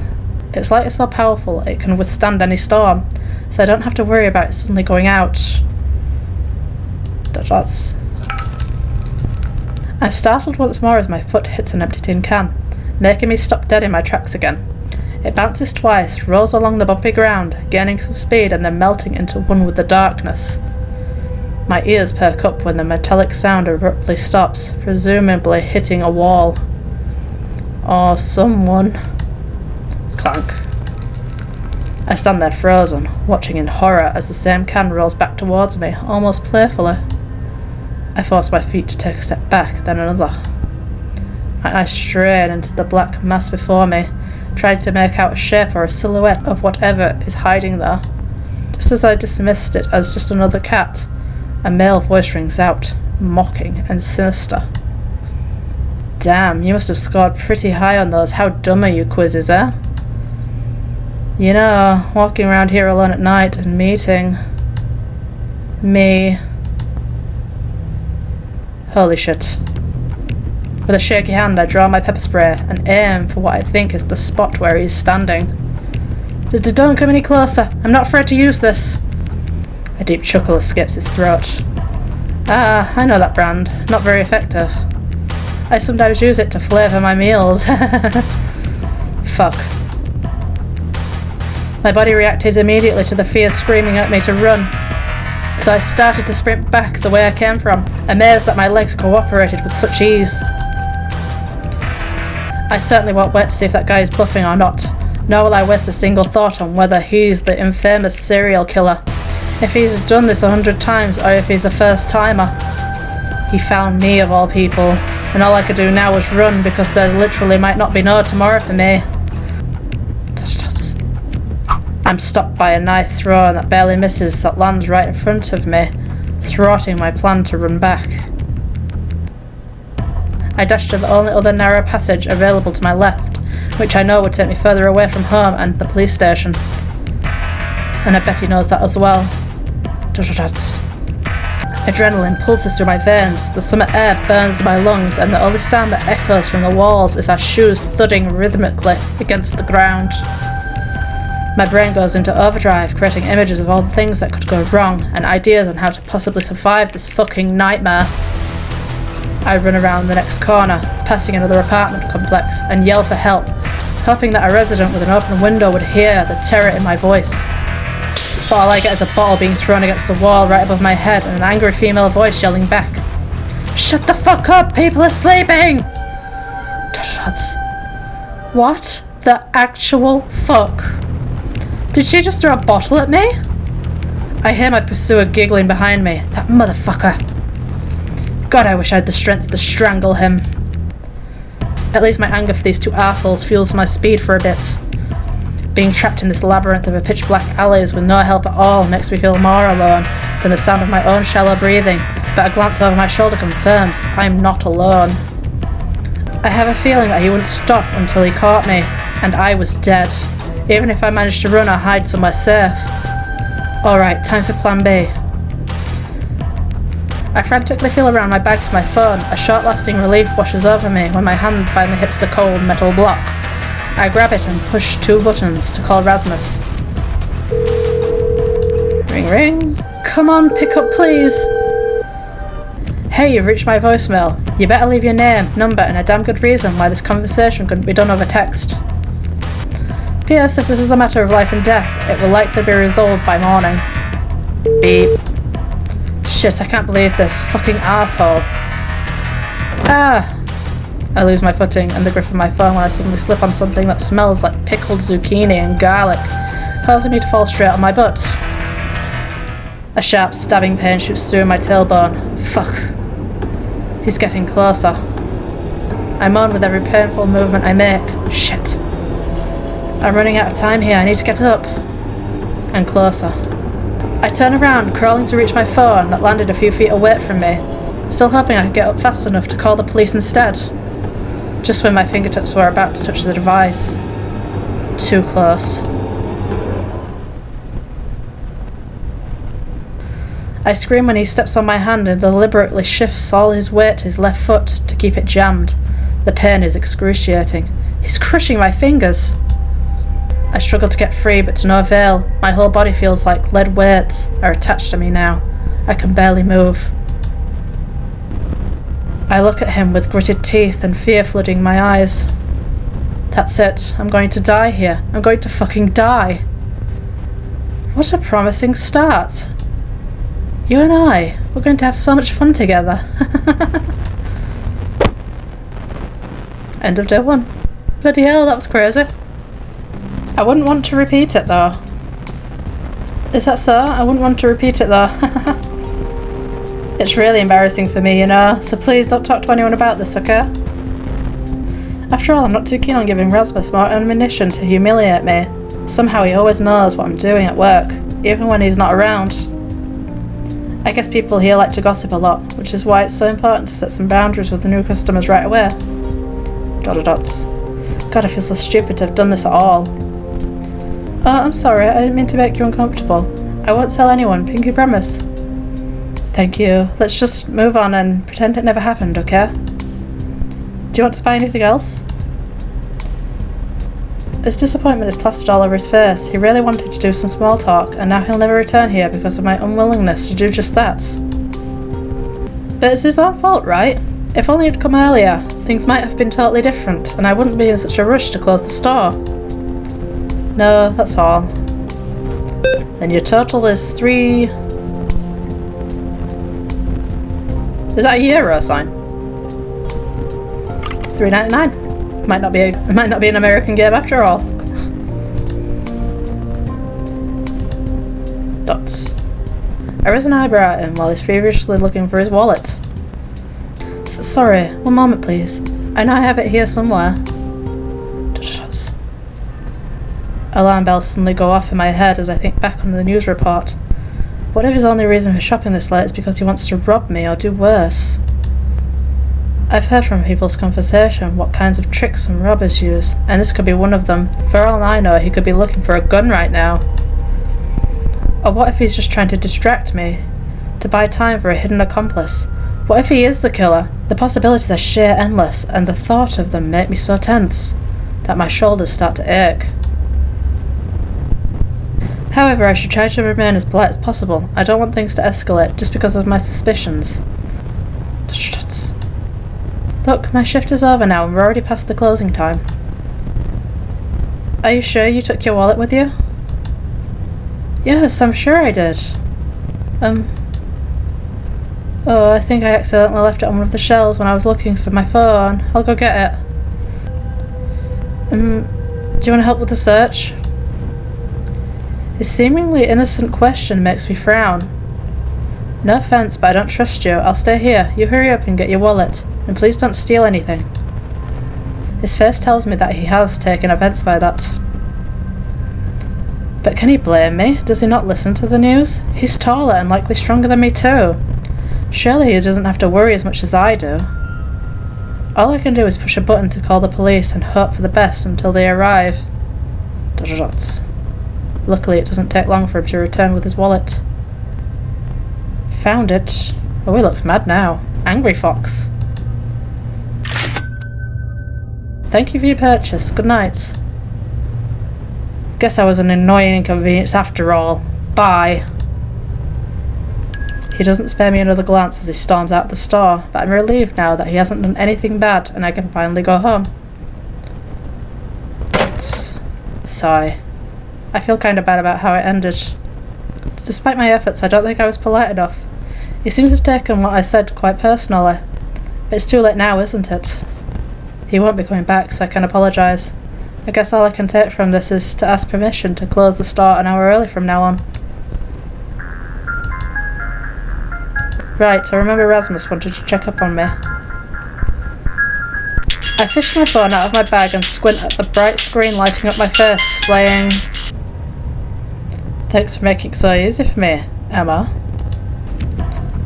Its light is so powerful it can withstand any storm, so I don't have to worry about it suddenly going out. I'm startled once more as my foot hits an empty tin can, making me stop dead in my tracks again. It bounces twice, rolls along the bumpy ground, gaining some speed and then melting into one with the darkness. My ears perk up when the metallic sound abruptly stops, presumably hitting a wall. Or someone. Clank. I stand there frozen, watching in horror as the same can rolls back towards me, almost playfully. I force my feet to take a step back, then another. My eyes strain into the black mass before me, trying to make out a shape or a silhouette of whatever is hiding there. Just as I dismissed it as just another cat, a male voice rings out, mocking and sinister. Damn, you must have scored pretty high on those how dumb are you quizzes, eh? You know, walking around here alone at night and meeting me. Holy shit. With a shaky hand, I draw my pepper spray and aim for what I think is the spot where he's standing. Don't come any closer. I'm not afraid to use this. A deep chuckle escapes his throat. Ah, I know that brand. Not very effective. I sometimes use it to flavour my meals. Fuck. My body reacted immediately to the fear screaming at me to run, so I started to sprint back the way I came from, amazed that my legs cooperated with such ease. I certainly won't wait to see if that guy is bluffing or not, nor will I waste a single thought on whether he's the infamous serial killer, if he's done this 100 times or if he's a first-timer. He found me of all people, and all I could do now was run because there literally might not be no tomorrow for me. I'm stopped by a knife thrown that barely misses that lands right in front of me, thwarting my plan to run back. I dash to the only other narrow passage available to my left, which I know would take me further away from home and the police station. And I bet he knows that as well. Adrenaline pulses through my veins, the summer air burns my lungs, and the only sound that echoes from the walls is our shoes thudding rhythmically against the ground. My brain goes into overdrive, creating images of all the things that could go wrong, and ideas on how to possibly survive this fucking nightmare. I run around the next corner, passing another apartment complex, and yell for help, hoping that a resident with an open window would hear the terror in my voice. But all I get is a bottle being thrown against the wall right above my head, and an angry female voice yelling back, "Shut the fuck up, people are sleeping!" What the actual fuck? Did she just throw a bottle at me? I hear my pursuer giggling behind me. That motherfucker. God, I wish I had the strength to strangle him. At least my anger for these two assholes fuels my speed for a bit. Being trapped in this labyrinth of pitch-black alleys with no help at all makes me feel more alone than the sound of my own shallow breathing, but a glance over my shoulder confirms I'm not alone. I have a feeling that he wouldn't stop until he caught me, and I was dead, even if I managed to run or hide somewhere safe. Alright, time for plan B. I frantically feel around my bag for my phone. A short-lasting relief washes over me when my hand finally hits the cold metal block. I grab it and push 2 buttons to call Rasmus. Ring ring. Come on, pick up please. Hey, you've reached my voicemail. You better leave your name, number, and a damn good reason why this conversation couldn't be done over text. P.S. If this is a matter of life and death, it will likely be resolved by morning. Beep. Shit, I can't believe this. Fucking asshole. Ah! I lose my footing and the grip of my phone when I suddenly slip on something that smells like pickled zucchini and garlic, causing me to fall straight on my butt. A sharp stabbing pain shoots through my tailbone. Fuck. He's getting closer. I moan with every painful movement I make. Shit. I'm running out of time here. I need to get up. And closer. I turn around, crawling to reach my phone that landed a few feet away from me, still hoping I could get up fast enough to call the police instead. Just when my fingertips were about to touch the device. Too close. I scream when he steps on my hand and deliberately shifts all his weight to his left foot to keep it jammed. The pain is excruciating. He's crushing my fingers. I struggle to get free, but to no avail. My whole body feels like lead weights are attached to me now. I can barely move. I look at him with gritted teeth and fear flooding my eyes. That's it. I'm going to die here. I'm going to fucking die. What a promising start. You and I, we're going to have so much fun together. End of day 1. Bloody hell, that was crazy. I wouldn't want to repeat it though. Is that so? I wouldn't want to repeat it though. It's really embarrassing for me, you know, so please don't talk to anyone about this, okay? After all, I'm not too keen on giving Rasmus more ammunition to humiliate me. Somehow he always knows what I'm doing at work, even when he's not around. I guess people here like to gossip a lot, which is why it's so important to set some boundaries with the new customers right away. ... God, I feel so stupid to have done this at all. Oh, I'm sorry, I didn't mean to make you uncomfortable. I won't tell anyone, pinky promise. Thank you. Let's just move on and pretend it never happened, okay? you want to buy anything else? His disappointment is plastered all over his face. He really wanted to do some small talk, and now he'll never return here because of my unwillingness to do just that. But it's his own fault, right? If only he'd come earlier, things might have been totally different, and I wouldn't be in such a rush to close the store. No, that's all. Then your total is 3... Is that a euro sign? $3.99. Might not be an American game after all. Dots. I raise an eyebrow at him while he's feverishly looking for his wallet. Sorry, one moment please. I know I have it here somewhere. Dots. Alarm bells suddenly go off in my head as I think back on the news report. What if his only reason for shopping this late is because he wants to rob me or do worse? I've heard from people's conversation what kinds of tricks some robbers use, and this could be one of them. For all I know, he could be looking for a gun right now. Or what if he's just trying to distract me? To buy time for a hidden accomplice? What if he is the killer? The possibilities are sheer endless, and the thought of them make me so tense that my shoulders start to ache. However, I should try to remain as polite as possible. I don't want things to escalate just because of my suspicions. Look, my shift is over now and we're already past the closing time. Are you sure you took your wallet with you? Yes, I'm sure I did. Oh, I think I accidentally left it on one of the shelves when I was looking for my phone. I'll go get it. Do you want to help with the search? His seemingly innocent question makes me frown. No offense, but I don't trust you. I'll stay here. You hurry up and get your wallet. And please don't steal anything. His face tells me that he has taken offence by that. But can he blame me? Does he not listen to the news? He's taller and likely stronger than me too. Surely he doesn't have to worry as much as I do. All I can do is push a button to call the police and hope for the best until they arrive. Luckily it doesn't take long for him to return with his wallet. Found it. Oh, he looks mad now. Angry fox. Thank you for your purchase. Good night. Guess I was an annoying inconvenience after all. Bye. He doesn't spare me another glance as he storms out of the store, but I'm relieved now that he hasn't done anything bad and I can finally go home. Sigh. I feel kind of bad about how it ended. Despite my efforts, I don't think I was polite enough. He seems to have taken what I said quite personally. But it's too late now, isn't it? He won't be coming back, so I can apologise. I guess all I can take from this is to ask permission to close the store an hour early from now on. Right, I remember Rasmus wanted to check up on me. I fish my phone out of my bag and squint at the bright screen lighting up my face, displaying... Thanks for making it so easy for me, Emma.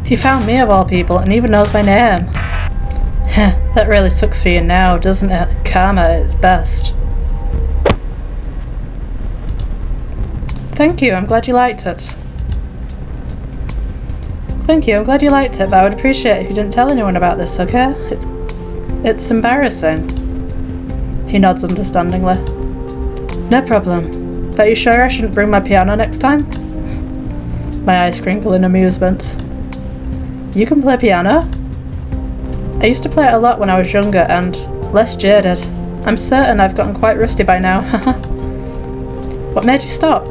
He found me of all people and even knows my name. That really sucks for you now, doesn't it? Karma at its best. Thank you, I'm glad you liked it. Thank you, I'm glad you liked it, but I would appreciate it if you didn't tell anyone about this, okay? It's embarrassing. He nods understandingly. No problem. But are you sure I shouldn't bring my piano next time? My eyes crinkle in amusement. You can play piano? I used to play it a lot when I was younger and less jaded. I'm certain I've gotten quite rusty by now. What made you stop?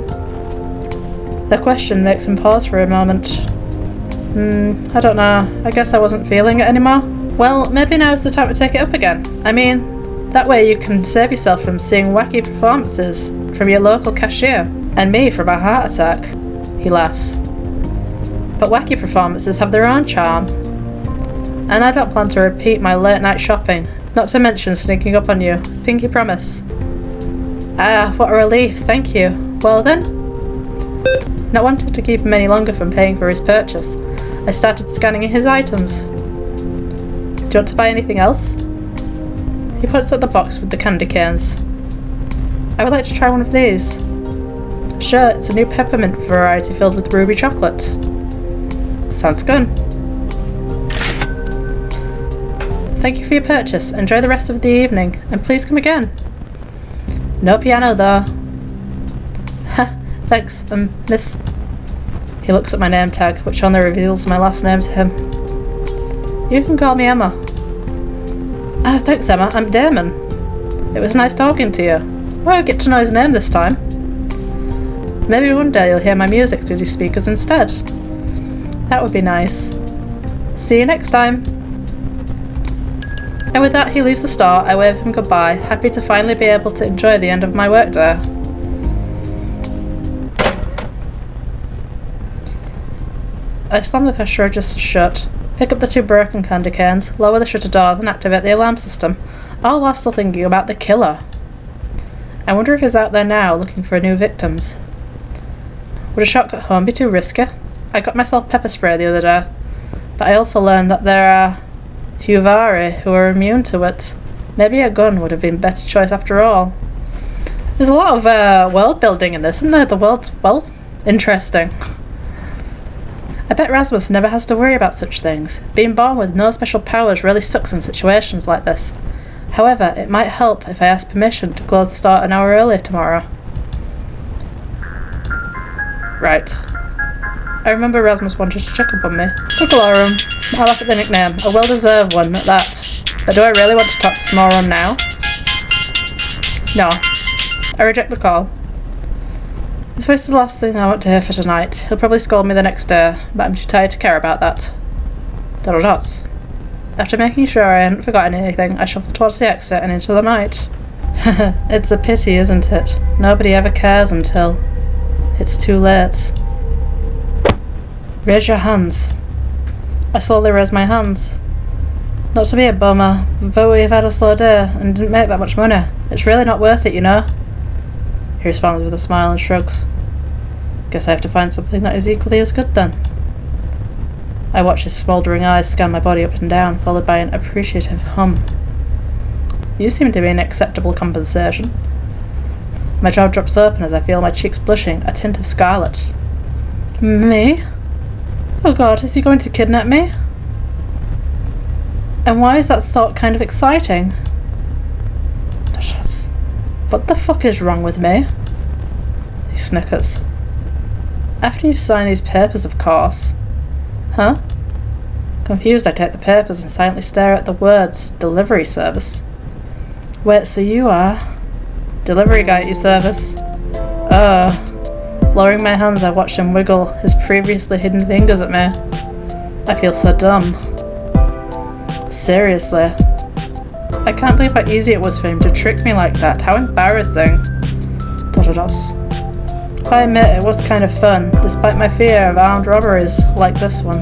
The question makes him pause for a moment. I don't know. I guess I wasn't feeling it anymore. Well, maybe now's the time to take it up again. I mean, that way you can save yourself from seeing wacky performances from your local cashier. And me from a heart attack. He laughs. But wacky performances have their own charm. And I don't plan to repeat my late night shopping, not to mention sneaking up on you. Pinky promise. Ah, what a relief, thank you. Well then? Not wanting to keep him any longer from paying for his purchase, I started scanning his items. Do you want to buy anything else? He puts up the box with the candy canes. I would like to try one of these. Sure, it's a new peppermint variety filled with ruby chocolate. Sounds good. Thank you for your purchase. Enjoy the rest of the evening, and please come again. No piano, though. Thanks, Miss... He looks at my name tag, which only reveals my last name to him. You can call me Emma. Ah, thanks, Emma. I'm Damon. It was nice talking to you. Well, I'll get to know his name this time. Maybe one day you'll hear my music through these speakers instead. That would be nice. See you next time. And with that, he leaves the store. I wave him goodbye, happy to finally be able to enjoy the end of my workday. I slam the cash register shut, pick up the 2 broken candy canes, lower the shutter doors and activate the alarm system, all while still thinking about the killer. I wonder if he's out there now looking for new victims. Would a shotgun at home be too risky? I got myself pepper spray the other day, but I also learned that there are Huvari who are immune to it. Maybe a gun would have been a better choice after all. There's a lot of world building in this, isn't there? The world's, well, interesting. I bet Rasmus never has to worry about such things. Being born with no special powers really sucks in situations like this. However, it might help if I ask permission to close the store an hour early tomorrow. Right. I remember Rasmus wanted to check up on me. Cookalorum. I laugh at the nickname. A well-deserved one at that. But do I really want to talk to Moron now? No. I reject the call. This voice is the last thing I want to hear for tonight. He'll probably scold me the next day, but I'm too tired to care about that. Doddle dots. After making sure I hadn't forgotten anything, I shuffle towards the exit and into the night. It's a pity, isn't it? Nobody ever cares until it's too late. Raise your hands. I slowly raise my hands. Not to be a bummer, but we've had a slow day and didn't make that much money. It's really not worth it, you know. He responds with a smile and shrugs. Guess I have to find something that is equally as good then. I watch his smouldering eyes scan my body up and down, followed by an appreciative hum. You seem to be an acceptable compensation. My jaw drops open as I feel my cheeks blushing, a tint of scarlet. Me? Oh god, is he going to kidnap me? And why is that thought kind of exciting? What the fuck is wrong with me? He snickers. After you sign these papers, of course. Huh? Confused, I take the papers and silently stare at the words, delivery service. Wait, so you are... Delivery guy at your service. Lowering my hands, I watch him wiggle his previously hidden fingers at me. I feel so dumb. Seriously. I can't believe how easy it was for him to trick me like that. How embarrassing. Dododos. I admit it was kind of fun, despite my fear of armed robberies like this one.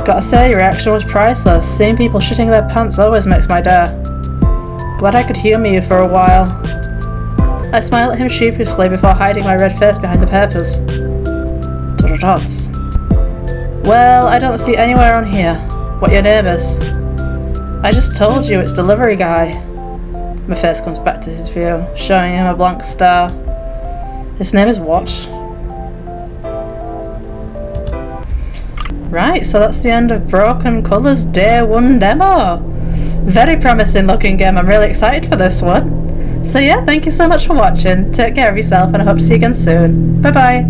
Gotta say, your reaction was priceless. Seeing people shitting their pants always makes my day. Glad I could humour you for a while. I smile at him sheepishly before hiding my red face behind the papers. Dododos. Well, I don't see anywhere on here what your name is. I just told you it's delivery guy. My face comes back to his view, showing him a blank stare. His name is what? Right, so that's the end of Broken Colours Day 1 demo. Very promising looking game, I'm really excited for this one. So yeah, thank you so much for watching, take care of yourself and I hope to see you again soon. Bye bye.